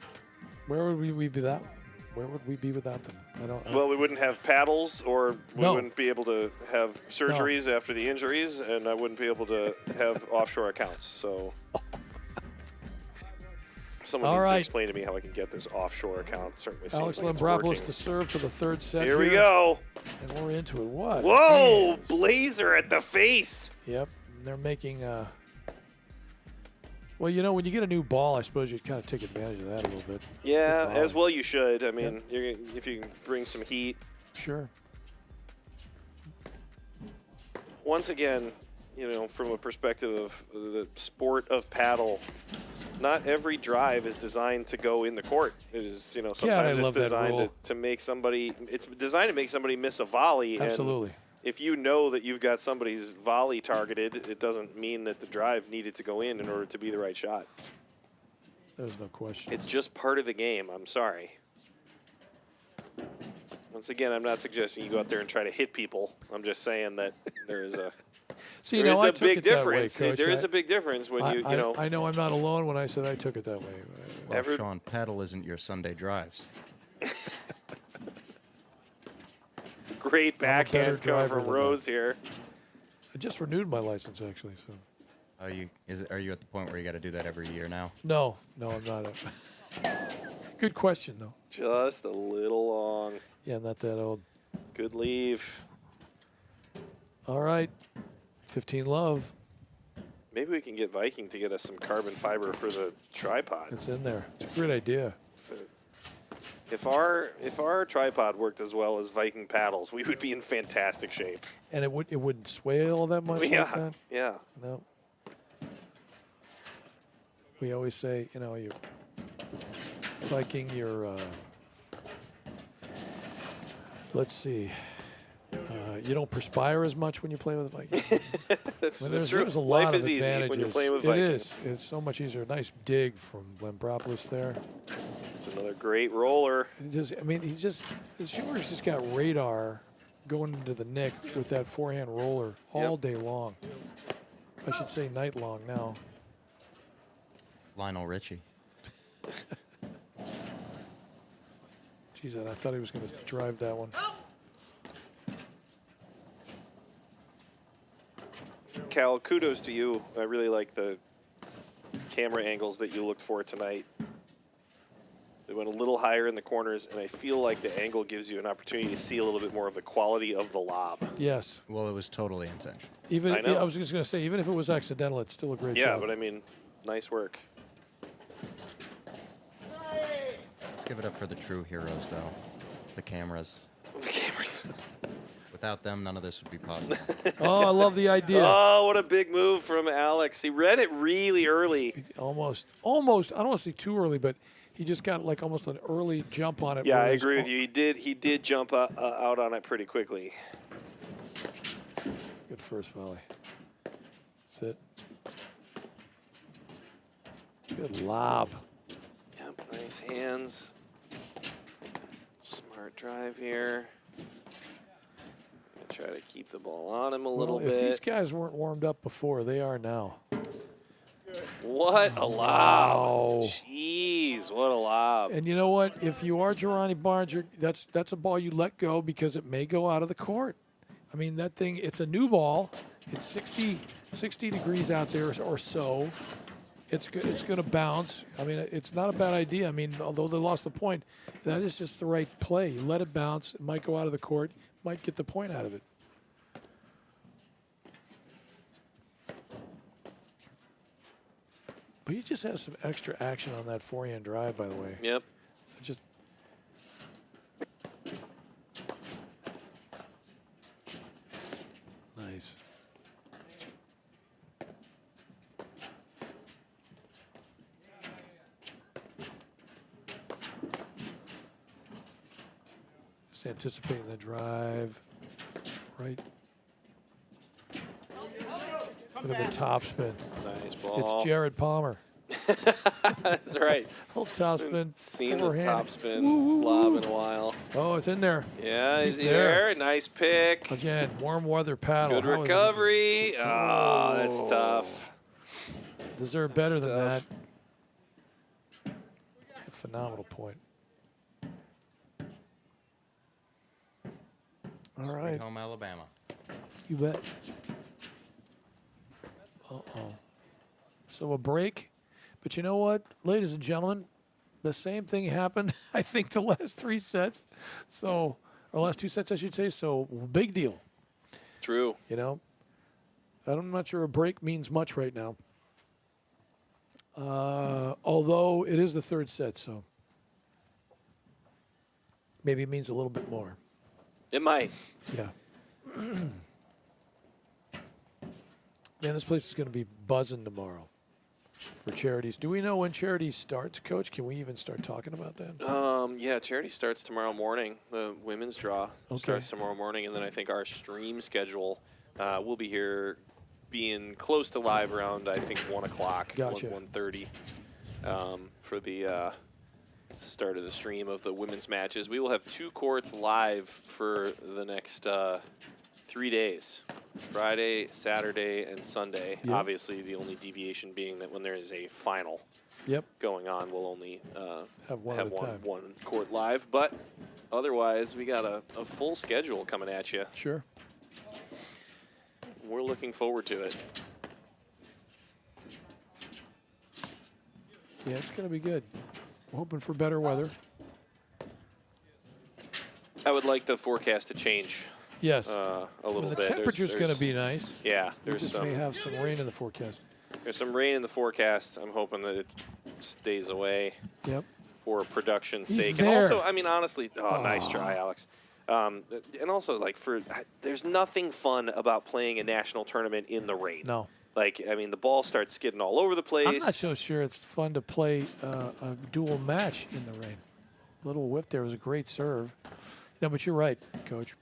Where would we be that? Where would we be without them? I don't. Well, we wouldn't have paddles, or we No. wouldn't be able to have surgeries after the injuries, and I wouldn't be able to have offshore accounts. So someone All needs to right. explain to me how I can get this offshore account. Certainly Alex seems like it's Lambropoulos working. to serve for the third set. Here we go. And we're into it. What? Whoa, Hands. blazer at the face. Yep. they're making. Well, you know, when you get a new ball, I suppose you kind of take advantage of that a little bit. Yeah, as well you should. I mean, if you can bring some heat. Sure. Once again, you know, from a perspective of the sport of paddle, not every drive is designed to go in the court. It is, you know, sometimes it's designed to make somebody. It's designed to make somebody miss a volley. Absolutely. And if you know that you've got somebody's volley targeted, it doesn't mean that the drive needed to go in order to be the right shot. There's no question. It's just part of the game. I'm sorry. Once again, I'm not suggesting you go out there and try to hit people. I'm just saying that there is a See, there is I a big difference. Way, Coach. There is a big difference when you know. I know I'm not alone when I said I took it that way. Well, Sean, paddle isn't your Sunday drives. Great backhands coming from Rose here. I just renewed my license, actually. So. Are you at the point where you got to do that every year now? No, I'm not. Good question, though. Just a little long. Yeah, not that old. Good leave. All right, 15 love. Maybe we can get Viking to get us some carbon fiber for the tripod. It's in there. It's a great idea. If our tripod worked as well as Viking paddles, we would be in fantastic shape. And it wouldn't sway all that much like that? Yeah. No. We always say, you know, you Viking, let's see. You don't perspire as much when you play with Vikings. That's true. There's a lot Life of is easy advantages. when you're playing with Vikings. It is. It's so much easier. Nice dig from Lambropoulos there. It's another great roller. The shooter's just got radar going into the nick with that forehand roller all day long. I should say night long now. Lionel Richie. Geez, I thought he was going to drive that one. Cal, kudos to you. I really like the camera angles that you looked for tonight. They went a little higher in the corners, and I feel like the angle gives you an opportunity to see a little bit more of the quality of the lob. Yes. Well, it was totally intentional. I was just going to say, even if it was accidental, it's still a great job. Yeah, but I mean, nice work. Let's give it up for the true heroes, though. The cameras. The cameras. Without them, none of this would be possible. Oh, I love the idea. Oh, what a big move from Alex. He read it really early. Almost. I don't want to say too early, but he just got like almost an early jump on it. Yeah, I agree with you. He did jump out on it pretty quickly. Good first volley. Sit. Good lob. Yep, nice hands. Smart drive here. Try to keep the ball on him a little bit. If these guys weren't warmed up before, they are now. What a lob. Jeez, what a lob. And you know what? If you are Girani Barnes, that's a ball you let go because it may go out of the court. I mean, that thing, it's a new ball. It's 60 degrees out there or so. It's going to bounce. I mean, it's not a bad idea. I mean, although they lost the point, that is just the right play. You let it bounce. It might go out of the court. Might get the point out of it. But he just has some extra action on that forehand drive, by the way. Yep. Just nice. Just anticipating the drive. Right. Look at the top spin. Nice ball. It's Jared Palmer. That's right. Little top spin. Seen the top spin lob in a while. Oh, it's in there. Yeah, he's there. Nice pick. Again, warm weather paddle. Good recovery. Oh, that's tough. Deserve better than that. A phenomenal point. All right. Sweet home Alabama. You bet. Uh-oh. So a break. But you know what, ladies and gentlemen, the same thing happened, I think, the last 3 sets. So, or last 2 sets, I should say. So, big deal. True. You know, I'm not sure a break means much right now. Although it is the third set, so maybe it means a little bit more. It might. Yeah. Man, this place is going to be buzzing tomorrow for charities. Do we know when charity starts, Coach? Can we even start talking about that? Yeah, charity starts tomorrow morning. The women's draw starts tomorrow morning, and then I think our stream schedule will be here being close to live around, I think, 1 o'clock, Gotcha. 1:30 for the start of the stream of the women's matches. We will have 2 courts live for the next 3 days. Friday, Saturday, and Sunday. Yep. Obviously, the only deviation being that when there is a final going on, we'll only have one court live. But otherwise, we got a full schedule coming at you. Sure. We're looking forward to it. Yeah, it's going to be good. We're hoping for better weather. I would like the forecast to change. Yes. A little bit. The temperature's going to be nice. Yeah, We just may have some rain in the forecast. There's some rain in the forecast. I'm hoping that it stays away. Yep. For production's He's sake. there. And also, I mean, honestly, nice try, Alex. And also, like, there's nothing fun about playing a national tournament in the rain. No. Like, I mean, the ball starts skidding all over the place. I'm not so sure it's fun to play a dual match in the rain. Little whiff there was a great serve. No, but you're right, Coach.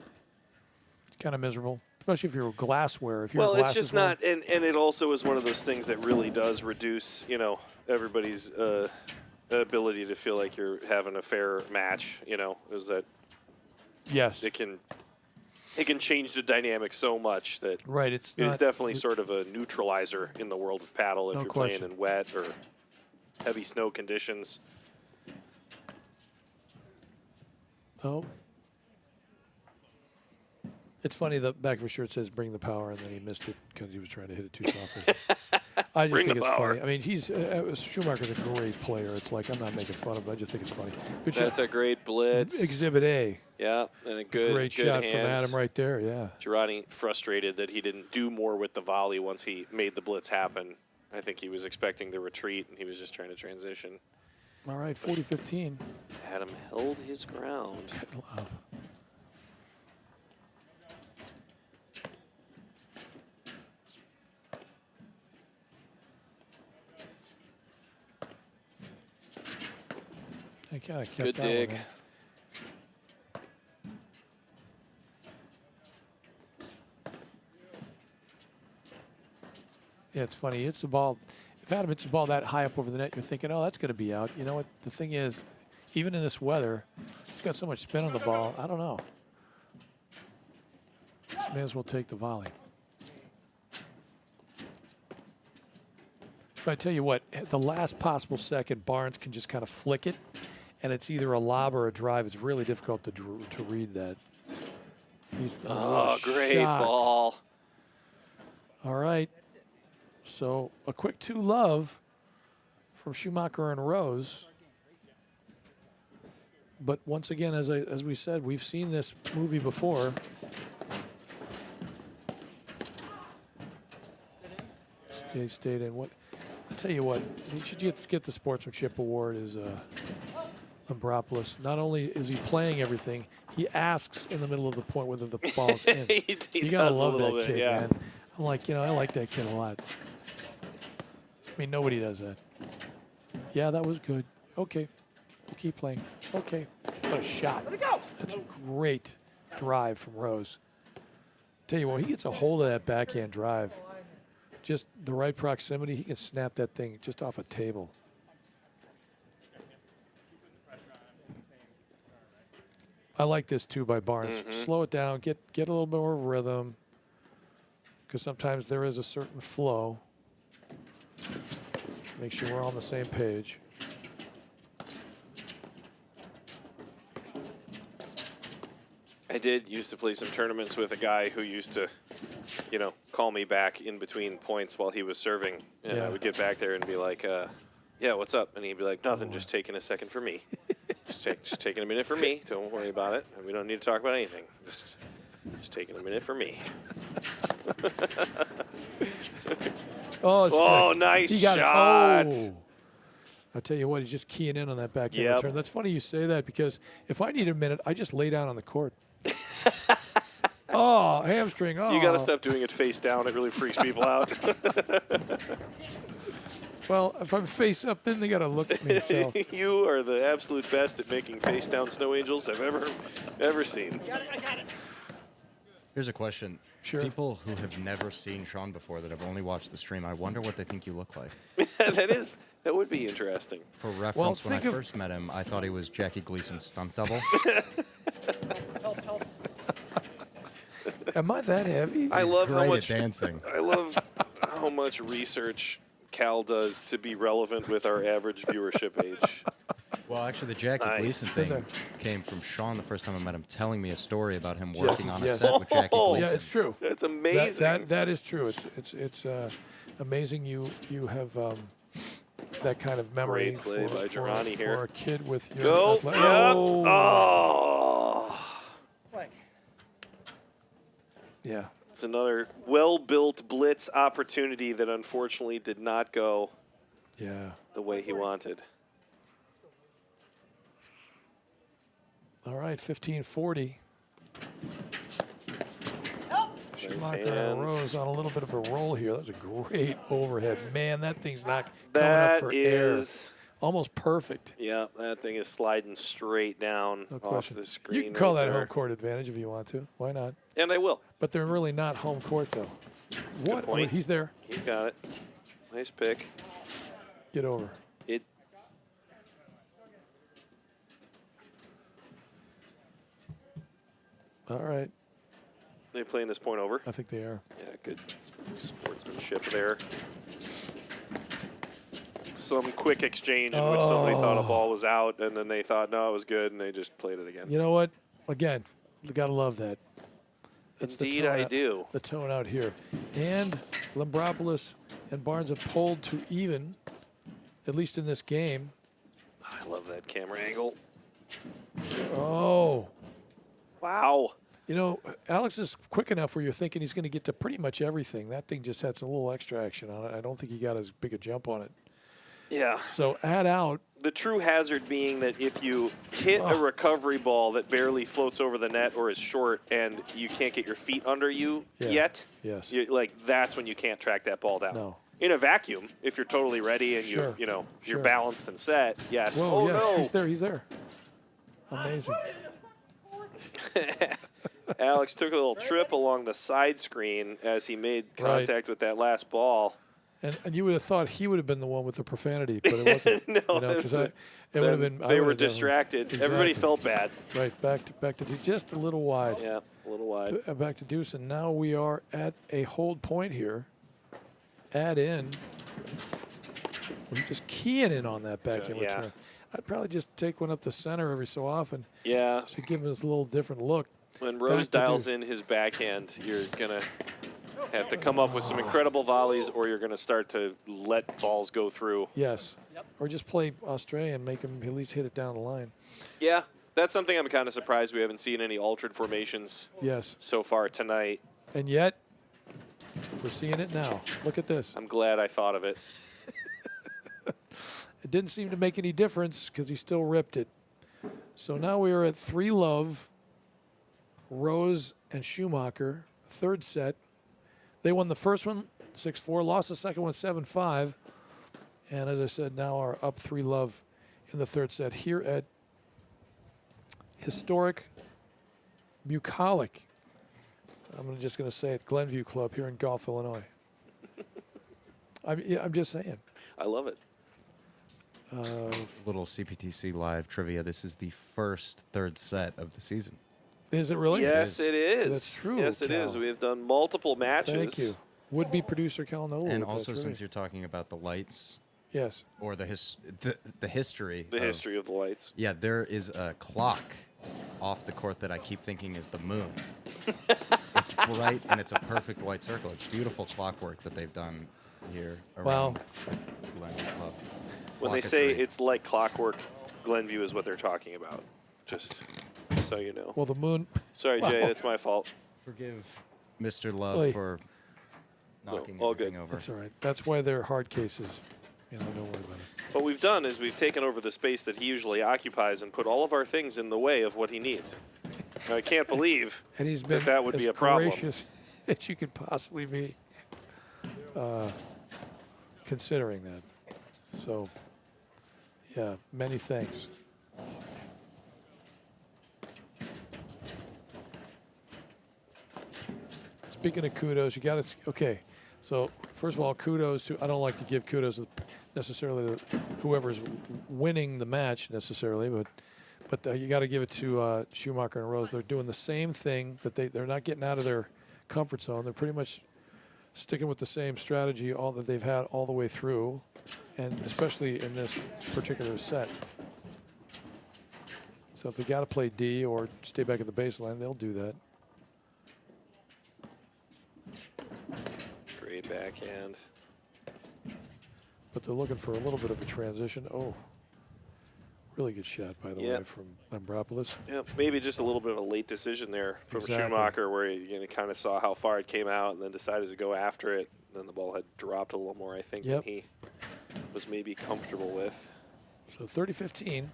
It's kind of miserable, especially if you're glassware. If you're it's just not, and it also is one of those things that really does reduce, everybody's ability to feel like you're having a fair match. Is that yes, it can change the dynamic so much that right. It's definitely sort of a neutralizer in the world of paddle if you're playing in wet or heavy snow conditions. Oh. It's funny, the back of his shirt says "Bring the power," and then he missed it because he was trying to hit it too softly. I just think it's funny. I mean, Schumacher's a great player. It's like, I'm not making fun of him. I just think it's funny. Good That's shot. a great blitz. Exhibit A. Yeah, and a great shot hands. from Adam right there, yeah. Girardi frustrated that he didn't do more with the volley once he made the blitz happen. I think he was expecting the retreat, and he was just trying to transition. All right, 40-15. Adam held his ground. Wow. I kind of kept Good that dig. one. Yeah, it's funny. It's the ball. If Adam hits the ball that high up over the net, you're thinking, oh, that's going to be out. You know what? The thing is, even in this weather, he's got so much spin on the ball. I don't know. May as well take the volley. But I tell you what, at the last possible second, Barnes can just kind of flick it, and it's either a lob or a drive. It's really difficult to read that. Great ball. All right. So a quick 2-love from Schumacher and Rose. But once again, as we said, we've seen this movie before. Stayed in. What? I'll tell you what. He should get the sportsmanship award. Is Lambropoulos. Not only is he playing everything, he asks in the middle of the point whether the ball's in. he gotta does love a little that bit, kid, yeah. man. I'm like, I like that kid a lot. I mean, nobody does that. Yeah, that was good. Okay, we'll keep playing. Okay, what a shot. That's a great drive from Rose. Tell you what, he gets a hold of that backhand drive. Just the right proximity, he can snap that thing just off a table. I like this too by Barnes. Slow it down, get a little bit more rhythm, because sometimes there is a certain flow. Make sure we're on the same page. I did used to play some tournaments with a guy who used to, call me back in between points while he was serving. And I would get back there and be like, yeah, what's up? And he'd be like, nothing, just taking a second for me. just taking a minute for me. Don't worry about it. We don't need to talk about anything. Just taking a minute for me. Oh, it's Oh, sick. nice He got shot. It. Oh. I tell you what, he's just keying in on that backhand Yep. return. That's funny you say that because if I need a minute, I just lay down on the court. Oh, hamstring. Oh. You got to stop doing it face down. It really freaks people out. Well, if I'm face up, then they got to look at me. So. You are the absolute best at making face down snow angels I've ever seen. Here's a question. Sure. People who have never seen Sean before that have only watched the stream, I wonder what they think you look like. That would be interesting. For reference, when I think of- first met him, I thought he was Jackie Gleason's stunt double. Am I that heavy? I love how Great much at dancing. I love how much research Cal does to be relevant with our average viewership age. Well, actually, the Jackie Nice. Gleason Sit there. thing came from Sean the first time I met him, telling me a story about him working on a yes. set with Jackie Oh, Gleason. Yeah, it's true. That's amazing. That is true. It's amazing you have that kind of memory Great play by Girani here. for a kid with your Go. athletic- Yep. Oh. Oh. Yeah. It's another well-built blitz opportunity that unfortunately did not go Yeah. the way he wanted. All right, 15-40. Schumacher and hands. Rose on a little bit of a roll here. That was a great overhead. Man, that thing's not coming up That for air. is, Almost perfect. yeah, that thing is sliding straight down No off question. the screen. You can call right that there. home court advantage if you want to. Why not? And I will. But they're really not home court, though. What? Oh, point. he's there. He's got it. Nice pick. Get over. It. All right. They playing this point over. I think they are. Yeah, good sportsmanship there. Some quick exchange in which somebody thought a ball was out, and then they thought, no, it was good, and they just played it again. You know what? Again, you got to love that. That's Indeed, the tone I out- do. The tone out here. And Lambropoulos and Barnes have pulled to even, at least in this game. I love that camera angle. Oh. Wow. You know, Alex is quick enough where you're thinking he's going to get to pretty much everything. That thing just had some little extra action on it. I don't think he got as big a jump on it. Yeah. So add out. The true hazard being that if you hit a recovery ball that barely floats over the net or is short and you can't get your feet under you Yeah. yet, Yes. that's when you can't track that ball down. No. In a vacuum, if you're totally ready and Sure. you're Sure. balanced and set, yes. Whoa, Oh yes. no. He's there. He's there. Amazing. Alex took a little trip along the side screen as he made Right. contact with that last ball. And you would have thought he would have been the one with the profanity, but it wasn't. No, you know, it 'cause was- it would have been. I They would were have definitely- distracted. Everybody Exactly. felt bad. Right, back to just a little wide. Yeah, a little wide. Back to deuce, and now we are at a hold point here. Add in. We're just keying in on that backhand Yeah. return. I'd probably just take one up the center every so often Yeah. to give us a little different look. When Rose Back to dials deuce. in his backhand, you're going to have to come up with some incredible volleys or you're going to start to let balls go through. Yes. Or just play Australia and make him at least hit it down the line. Yeah, that's something I'm kind of surprised we haven't seen any altered formations Yes. so far tonight. And yet, we're seeing it now. Look at this. I'm glad I thought of it. It didn't seem to make any difference because he still ripped it. So now we are at 3-love. Rose and Schumacher, third set. They won the first one 6-4, lost the second one 7-5. And as I said, now are up 3-love in the third set here at historic bucolic. I'm just going to say it, Glenview Club here in Gulf, Illinois. I'm just saying. I love it. Little CPTC live trivia. This is the first third set of the season. Is it really? Yes, it is. That's true, Yes, it is. Cal. We have done multiple matches. Thank you. Would-be producer Cal Noble. And with that also, trivia. since you're talking about the lights Yes. or the history The history of the lights. Yeah, there is a clock off the court that I keep thinking is the moon. It's bright and it's a perfect white circle. It's beautiful clockwork that they've done here around Wow. the Glenview Club. When they say Clocketry. it's like clockwork, Glenview is what they're talking about. Just so you know. Well, the moon. Sorry, Wow. Jay, that's my fault. Forgive Mr. Love Oy. for knocking all everything good. over. That's all right. That's why they're hard cases. You know, don't worry about it. What we've done is we've taken over the space that he usually occupies and put all of our things in the way of what he needs. I can't believe And he's been that would as be a problem. gracious as you could possibly be, considering that. So, yeah, many thanks. Speaking of kudos, you got to, okay, so first of all, kudos to, I don't like to give kudos necessarily to whoever's winning the match necessarily, but you got to give it to Schumacher and Rose. They're doing the same thing, that they're not getting out of their comfort zone. They're pretty much sticking with the same strategy all that they've had all the way through, and especially in this particular set. So if they got to play D or stay back at the baseline, they'll do that. Great backhand. But they're looking for a little bit of a transition. Oh, really good shot, by the way, from Lambropoulos. Yeah, maybe just a little bit of a late decision there from Exactly. Schumacher, where he kind of saw how far it came out and then decided to go after it. Then the ball had dropped a little more, I think, than he was maybe comfortable with. So 30-15.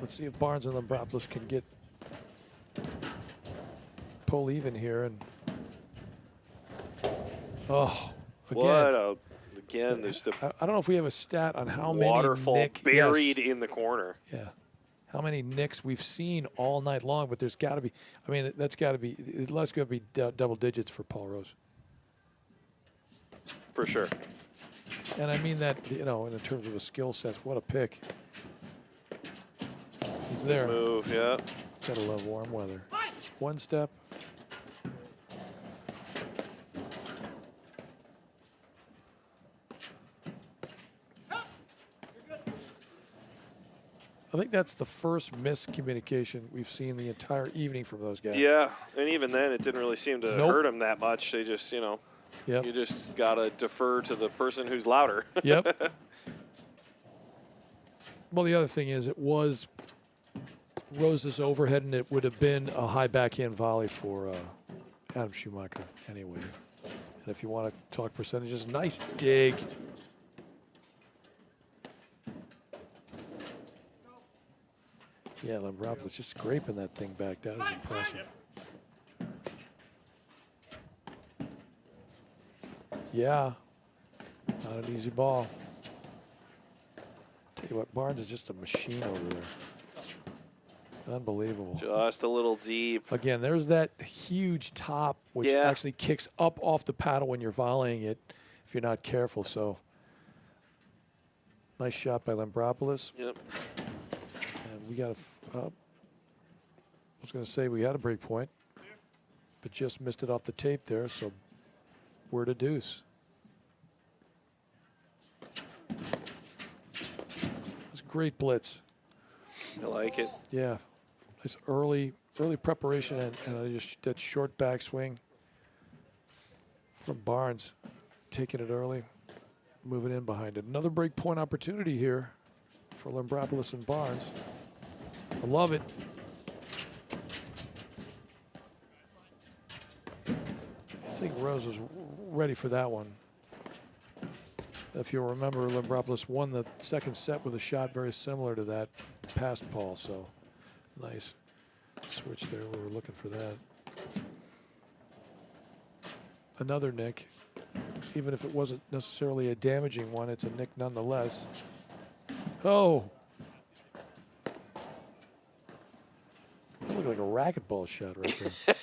Let's see if Barnes and Lambropoulos can get pull even here. And oh, again, there's the I don't know if we have a stat on how many waterfall buried in the corner. Yeah, how many nicks we've seen all night long. But there's got to be. I mean, that's got to be. That's got to be double digits for Paul Rose. For sure. And I mean that, you know, in terms of a skill set. What a pick. He's there. Move, yeah. Gotta love warm weather. One step. I think that's the first miscommunication we've seen the entire evening from those guys. Yeah, and even then, it didn't really seem to hurt them that much. They just, you know, you just got to defer to the person who's louder. Yep. Well, the other thing is, it was Rose's overhead, and it would have been a high backhand volley for Adam Schumacher anyway. And if you want to talk percentages, nice dig. Yeah, Lambropoulos just scraping that thing back. That was impressive. Yeah, not an easy ball. Tell you what, Barnes is just a machine over there. Unbelievable. Just a little deep. Again, there's that huge top, which actually kicks up off the paddle when you're volleying it, if you're not careful. So, nice shot by Lambropoulos. Yep. And we got I was going to say we had a break point, but just missed it off the tape there. So, we're to deuce. It's great blitz. I like it. Yeah, this early preparation and just that short backswing from Barnes, taking it early, moving in behind it. Another break point opportunity here for Lambropoulos and Barnes. I love it. I think Rose was ready for that one. If you'll remember, Lambropoulos won the second set with a shot very similar to that past Paul, so nice switch there. We were looking for that. Another nick, even if it wasn't necessarily a damaging one, it's a nick nonetheless. Oh! That looked like a racquetball shot right there.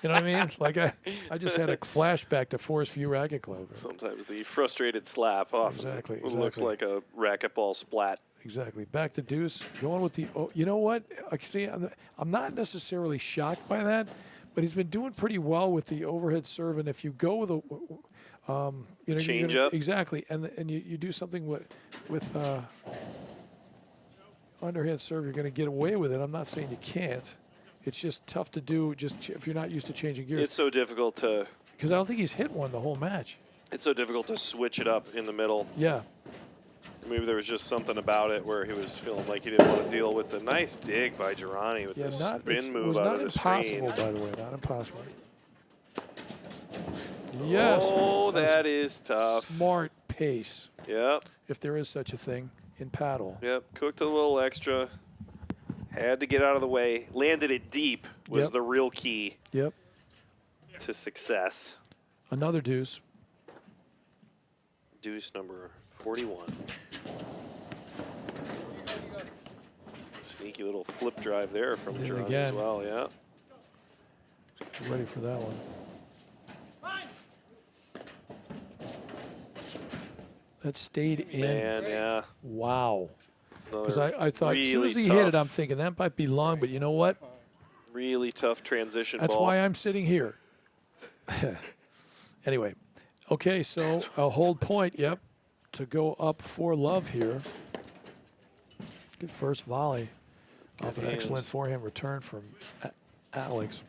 You know what I mean? Like I just had a flashback to Forest View Racket Club. Sometimes the frustrated slap often looks like a racquetball splat. Exactly. Back to deuce. Going with the. Oh, you know what? I see. I'm not necessarily shocked by that, but he's been doing pretty well with the overhead serve. And if you go with a, change up. Exactly, and you do something with underhand serve, you're going to get away with it. I'm not saying you can't. It's just tough to do. Just if you're not used to changing gears. It's so difficult to. Because I don't think he's hit one the whole match. It's so difficult to switch it up in the middle. Yeah. Maybe there was just something about it where he was feeling like he didn't want to deal with the nice dig by Girani with the spin move out of the screen. Not impossible, by the way. Not impossible. Yes. Oh, that is tough. Smart pace. Yep. If there is such a thing in paddle. Yep. Cooked a little extra. Had to get out of the way. Landed it deep was the real key Yep. to success. Another deuce. Deuce number 41. Sneaky little flip drive there from Did it Johnny again. as well, yeah. Ready for that one. That stayed in. Man, yeah. Wow. Because Another I thought as soon really as he hit it, tough- I'm thinking that might be long, but you know what? Really tough transition That's ball. why I'm sitting here. Anyway, okay, so a hold point, yep, to go up for love here. Good first volley off an hands. excellent forehand return from Alex.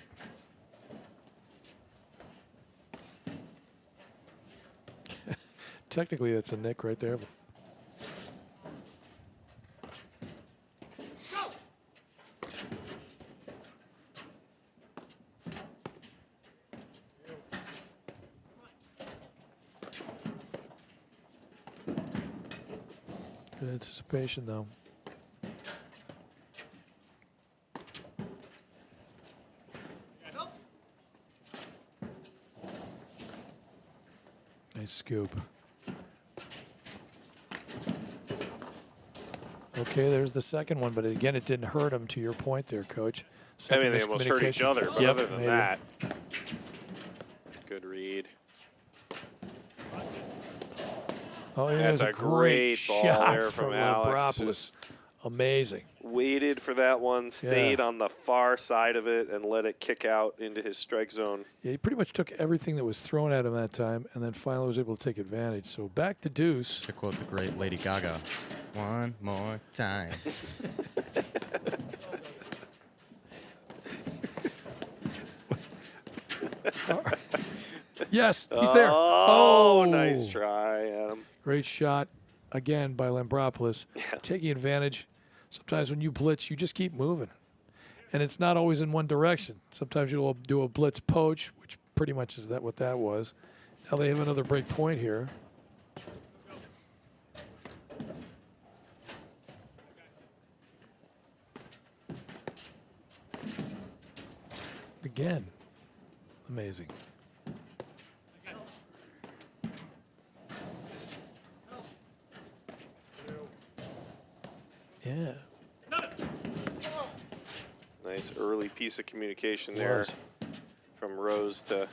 Technically, that's a nick right there. But good anticipation, though. Nice scoop. Okay, there's the second one, but again, it didn't hurt him, to your point there, Coach. I mean, they almost hurt each Miscommunication. other, but Yep, other than maybe. that, good read. Oh, yeah, That's there's a great ball shot there from Alex. Labropoulos. Just Amazing. waited for that one, stayed on the far side of it, and let it kick out into his strike zone. Yeah, he pretty much took everything that was thrown at him that time, and then finally was able to take advantage. So back to deuce. To quote the great Lady Gaga, one more time. Yes, he's there. Oh, nice try, Adam. Great shot again by Lambropoulos. Taking advantage. Sometimes when you blitz, you just keep moving. And it's not always in one direction. Sometimes you'll do a blitz poach, which pretty much is what that was. Now they have another break point here. Again. Amazing. Yeah. Nice early piece of communication there Was. from Rose to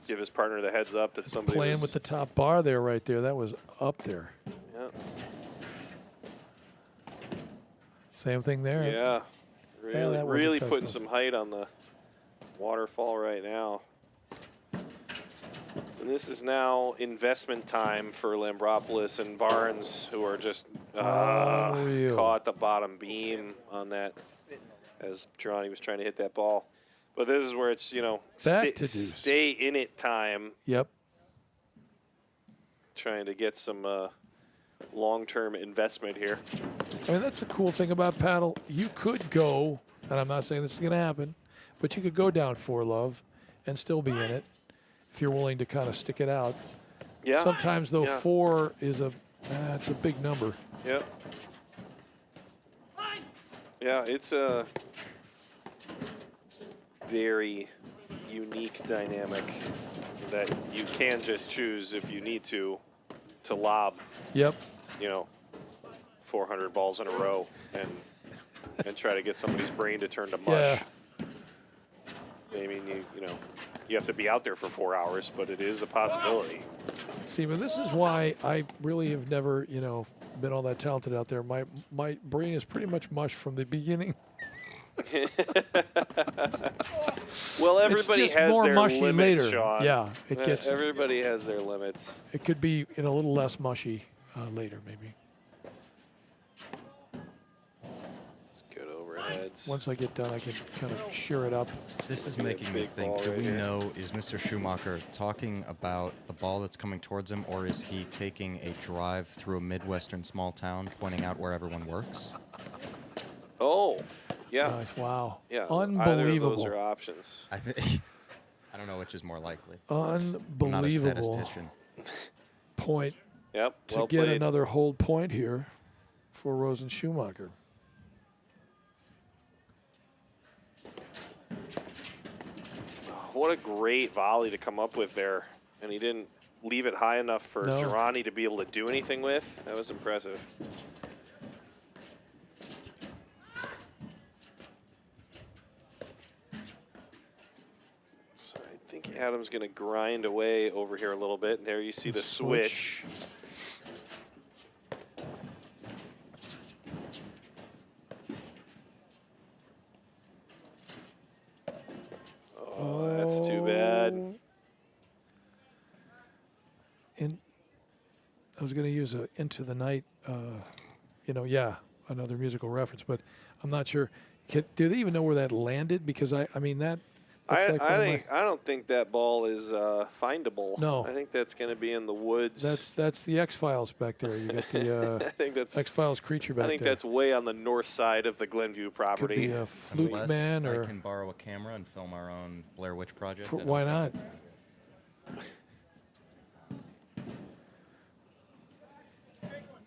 give his partner the heads up that somebody Playing was with the top bar there, right there. That was up there. Yeah. Same thing there. Yeah. Really, that was a really tough putting one. some height on the waterfall right now. And this is now investment time for Lambropoulos and Barnes, who are just Unreal. caught the bottom beam on that as Geronimo was trying to hit that ball. But this is where it's, Back to deuce. stay in it time, Yep. trying to get some long-term investment here. I mean, that's the cool thing about paddle. You could go, and I'm not saying this is going to happen, but you could go down 4-love and still be in it if you're willing to kind of stick it out. Yeah. Sometimes, though, Yeah. 4 is it's a big number. Yep. Yeah, it's a very unique dynamic that you can just choose if you need to lob, Yep. 400 balls in a row and try to get somebody's brain to turn to mush. Yeah. I mean, you have to be out there for 4 hours, but it is a possibility. See, but this is why I really have never, been all that talented out there. My brain is pretty much mush from the beginning. Well, everybody just has more their mushy limits, later. Sean. Yeah, it gets- Everybody has their limits. It could be a little less mushy later, maybe. It's good overheads. Once I get done, I can kind of shear it up. This is Yeah, making me big think, ball do right we here. know, is Mr. Schumacher talking about the ball that's coming towards him, or is he taking a drive through a Midwestern small town, pointing out where everyone works? Oh, yeah. Nice. Wow. Yeah, Unbelievable. Either of those are options. I don't don't know which is more likely. I'm not a Unbelievable statistician. point Yep. to Well get played. another hold point here for Rose and Schumacher. What a great volley to come up with there. And he didn't leave it high enough for No. Girani to be able to do anything with. That was impressive. So I think Adam's going to grind away over here a little bit. And there you see the switch. Oh, that's too bad. I was going to use a Into the Night, another musical reference, but I'm not sure. Do they even know where that landed? Because I don't think that ball is findable. No. I think that's going to be in the woods. That's the X-Files back there. You got the I think that's X-Files creature back there. I think that's way on the north side of the Glenview Could property. be a fluke Unless man I or can borrow a camera and film our own Blair Witch project. why not?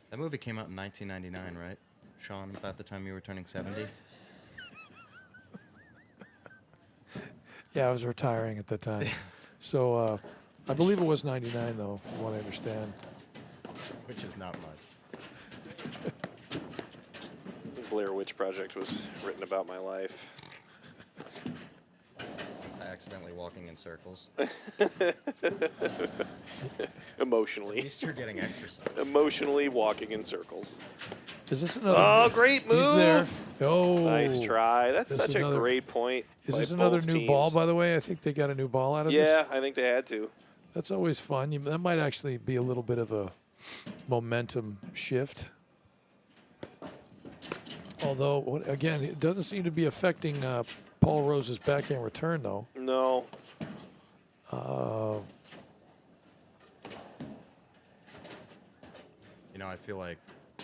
That movie came out in 1999, right, Sean? About the time you were turning 70. Yeah, I was retiring at the time. So I believe it was 99, though, from what I understand. Which is not much. Blair Witch Project was written about my life. Accidentally walking in circles. Emotionally. At least you're getting exercise. Emotionally walking in circles. Is this another? Oh, great move! He's there. Oh, Nice try. That's This such is a another- great point. Is by this another both new teams. ball, by the way? I think they got a new ball out of this. Yeah, I think they had to. That's always fun. That might actually be a little bit of a momentum shift. Although, again, it doesn't seem to be affecting Paul Rose's backhand return, though. No. I feel like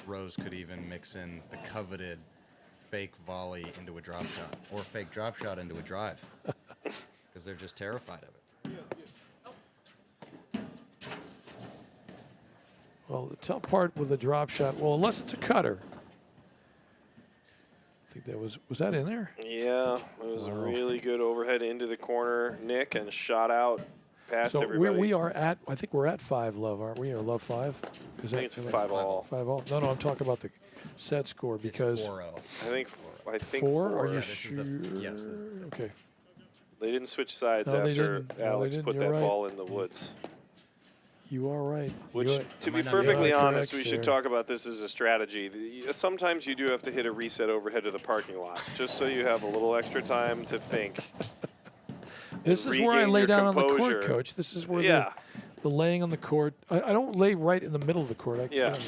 Rose could even mix in the coveted fake volley into a drop shot or fake drop shot into a drive because they're just terrified of it. Well, the tough part with a drop shot, well, unless it's a cutter. I think that was that in there? Yeah, it was a really good overhead into the corner, Nick, and shot out past So everybody. we are at, I think we're at 5 love, aren't we? Or love 5? I think it's 5-all. 5-all? No, I'm talking about the set score because 4-0. I think 4? Are you this is sure? yes, this is the Okay. They didn't switch sides No, they after didn't. No, they Alex didn't. put You're that right. ball in the woods. You are right. Which, You're- to I be might not be perfectly correct honest, we there. should talk about this as a strategy. Sometimes you do have to hit a reset overhead to the parking lot, just so you have a little extra time to think. This is where I regain lay your down on the composure. court, Coach. This is where Yeah. the laying on the court. I don't lay right in the middle of the court. Yeah.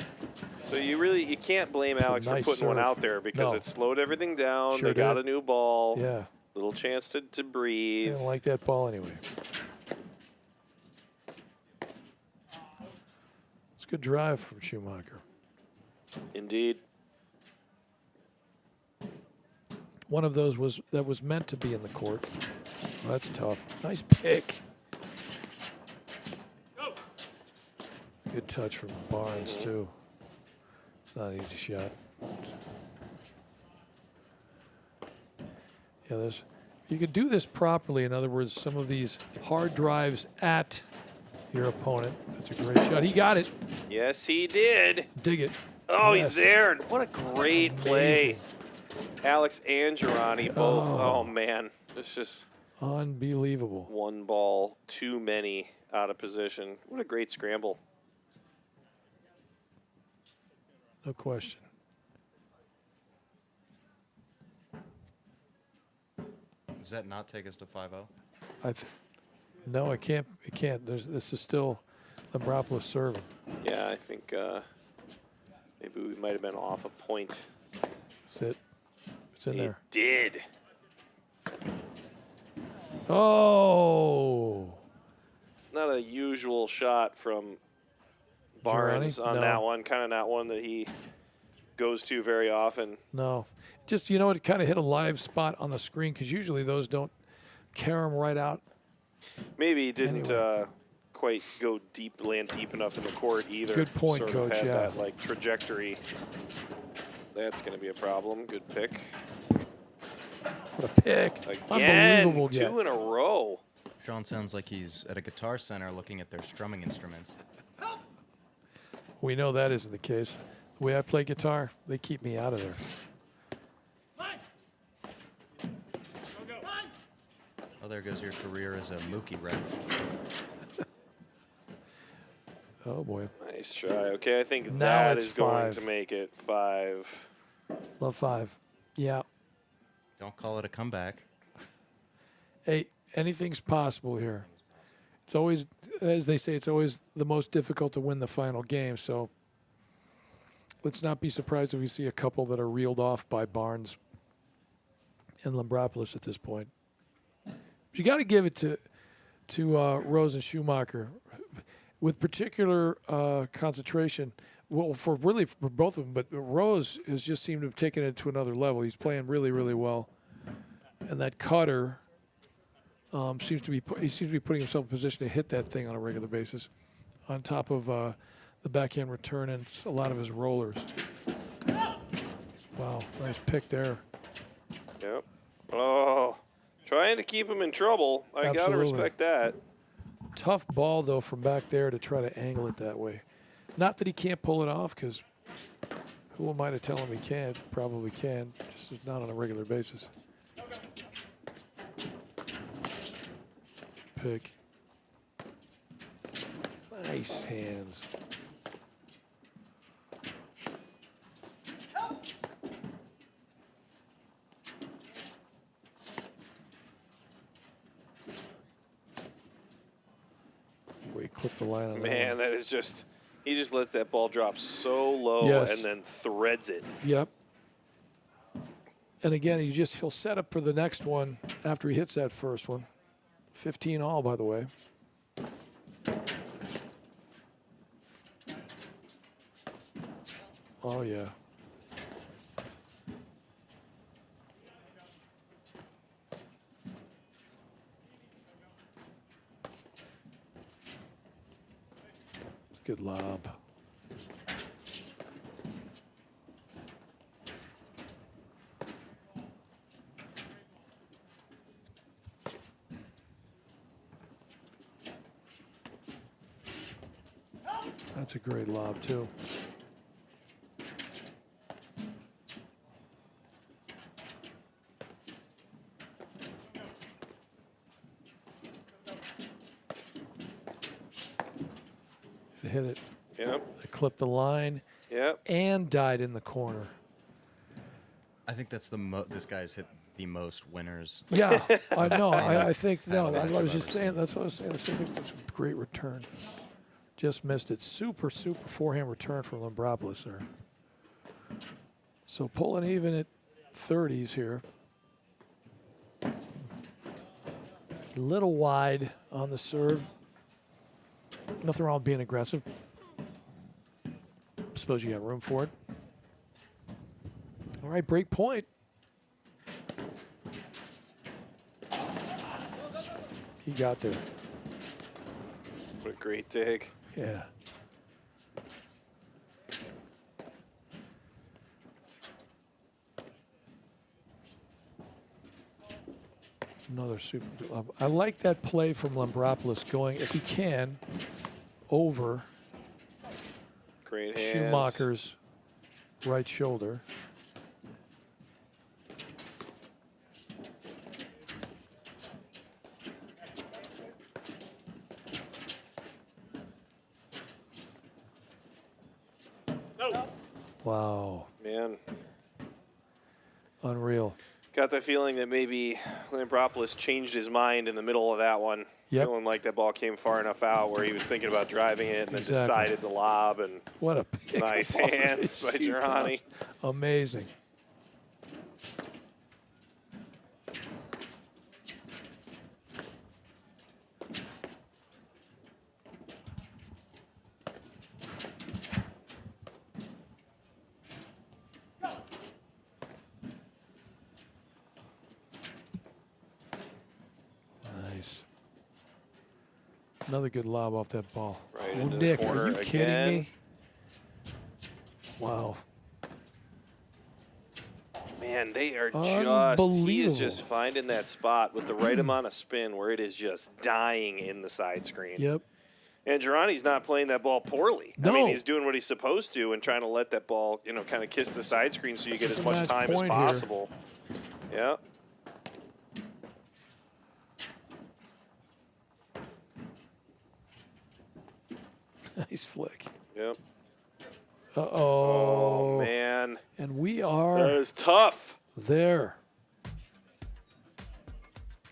So you can't blame It's a Alex nice for putting one serve. out there because No. it slowed everything down. Sure They got did. a new ball. Yeah. Little chance to I breathe. don't like that ball anyway. It's a good drive from Schumacher. Indeed. One of those that was meant to be in the court. Well, that's tough. Nice pick. Good touch from Barnes, too. It's not an easy shot. Yeah, you could do this properly. In other words, some of these hard drives at your opponent. That's a great shot. He got it. Yes, he did. Dig it. Oh, Yes. he's there. What a great play. Amazing. Alex and Girani both. Oh, man. It's just Unbelievable. one ball too many out of position. What a great scramble. No question. Does that not take us to 5-0? No, it can't. It can't. This is still Lambropoulos serving. Yeah, I think maybe we might have been off a point. Sit. It's in He there. did. Oh. Not a usual shot from Barnes Girani? on No. that one. Kind of not one that he goes to very often. No. Just, it kind of hit a live spot on the screen because usually those don't carry them right out Maybe he didn't Anyway. quite go deep, land deep enough in the court either. Good point, sort Coach, of had yeah. that like trajectory. That's going to be a problem. Good pick. What a pick. Again, Unbelievable get. 2 in a row. Sean sounds like he's at a guitar center looking at their strumming instruments. We know that isn't the case. The way I play guitar, they keep me out of there. Oh, there goes your career as a Mookie rep. Oh, boy. Nice try. Okay, I think Now that it's is going 5. to make it 5. Love 5. Yeah. Don't call it a comeback. Hey, anything's possible here. It's always, as they say, it's always the most difficult to win the final game. So let's not be surprised if we see a couple that are reeled off by Barnes and Lambropoulos at this point. But you got to give it to Rose and Schumacher with particular concentration. Well, for both of them, but Rose has just seemed to have taken it to another level. He's playing really, really well, and that cutter seems to be putting himself in position to hit that thing on a regular basis, on top of the backhand return and a lot of his rollers. Wow, nice pick there. Yep. Oh, trying to keep him in trouble. I got to Absolutely. respect that. Tough ball, though, from back there to try to angle it that way. Not that he can't pull it off, because who am I to tell him he can't? Probably can, just not on a regular basis. Pick. Nice hands. We clipped the line on Man, that is just, he just lets that ball drop so low Yes. and then threads it. Yep. And again, he'll set up for the next one after he hits that first one. 15 all, by the way. Oh, yeah. It's a good lob. That's a great lob, too. It hit it. Yep. It clipped the line Yep. and died in the corner. I think that's this guy's hit the most winners. Yeah, I know. I think, I don't no, think I I've was just ever saying, seen. that's what I was saying. I think that's a great return. Just missed it. Super forehand return from Lambropoulos there. So pulling even at 30s here. A little wide on the serve. Nothing wrong with being aggressive. Suppose you got room for it. All right, break point. He got there. What a great dig. Yeah. Another super good. I like that play from Lambropoulos going, if he can, over Great hands. Schumacher's right shoulder. Wow. Man, Unreal. got the feeling that maybe Lambropoulos changed his mind in the middle of that one. Yep. Feeling like that ball came far enough out where he was thinking about driving it and then Exactly. decided to lob. And What a pick. Nice off of hands his by shoe Girani. tops. Amazing. Nice. Another good lob off that ball. Right into Nick, the corner are you kidding again. me? Wow. Man, they are Unbelievable. he is just finding that spot with the right amount of spin where it is just dying in the side screen. Yep. And Girardi's not playing that ball poorly. No. I mean, he's doing what he's supposed to and trying to let that ball, kind of kiss the side screen so you get as much time as possible. Yeah. Nice flick. Yep. Uh-oh. Oh, man. And we That are is tough. there.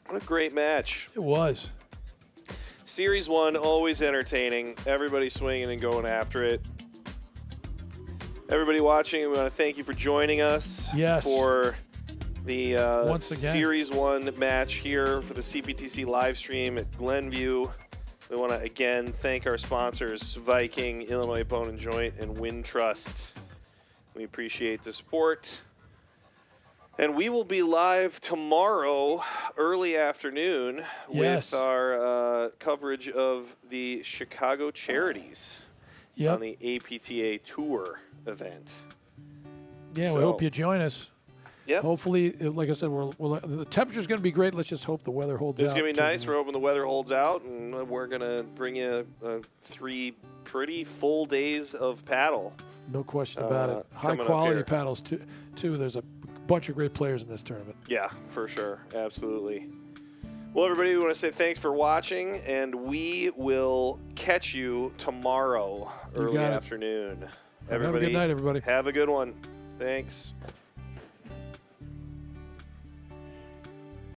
What a great match. It was. Series 1, always entertaining. Everybody swinging and going after it. Everybody watching, we want to thank you for joining us for the Once again. Series 1 match here for the CPTC live stream at Glenview. We want to, again, thank our sponsors, Viking, Illinois Bone & Joint, and Wintrust. We appreciate the support. And we will be live tomorrow, early afternoon, with our coverage of the Chicago Charities on the APTA Tour event. Yeah, we hope you join us. Yep. Hopefully, like I said, the temperature's going to be great. Let's just hope the weather holds out. It's going to be nice. We're hoping the weather holds out, and we're going to bring you 3 pretty full days of paddle. No question about it. High-quality paddles, too. There's a bunch of great players in this tournament. Yeah, for sure. Absolutely. Well, everybody, we want to say thanks for watching, and we will catch you tomorrow, early afternoon. Have a good night, everybody. Have a good one. Thanks.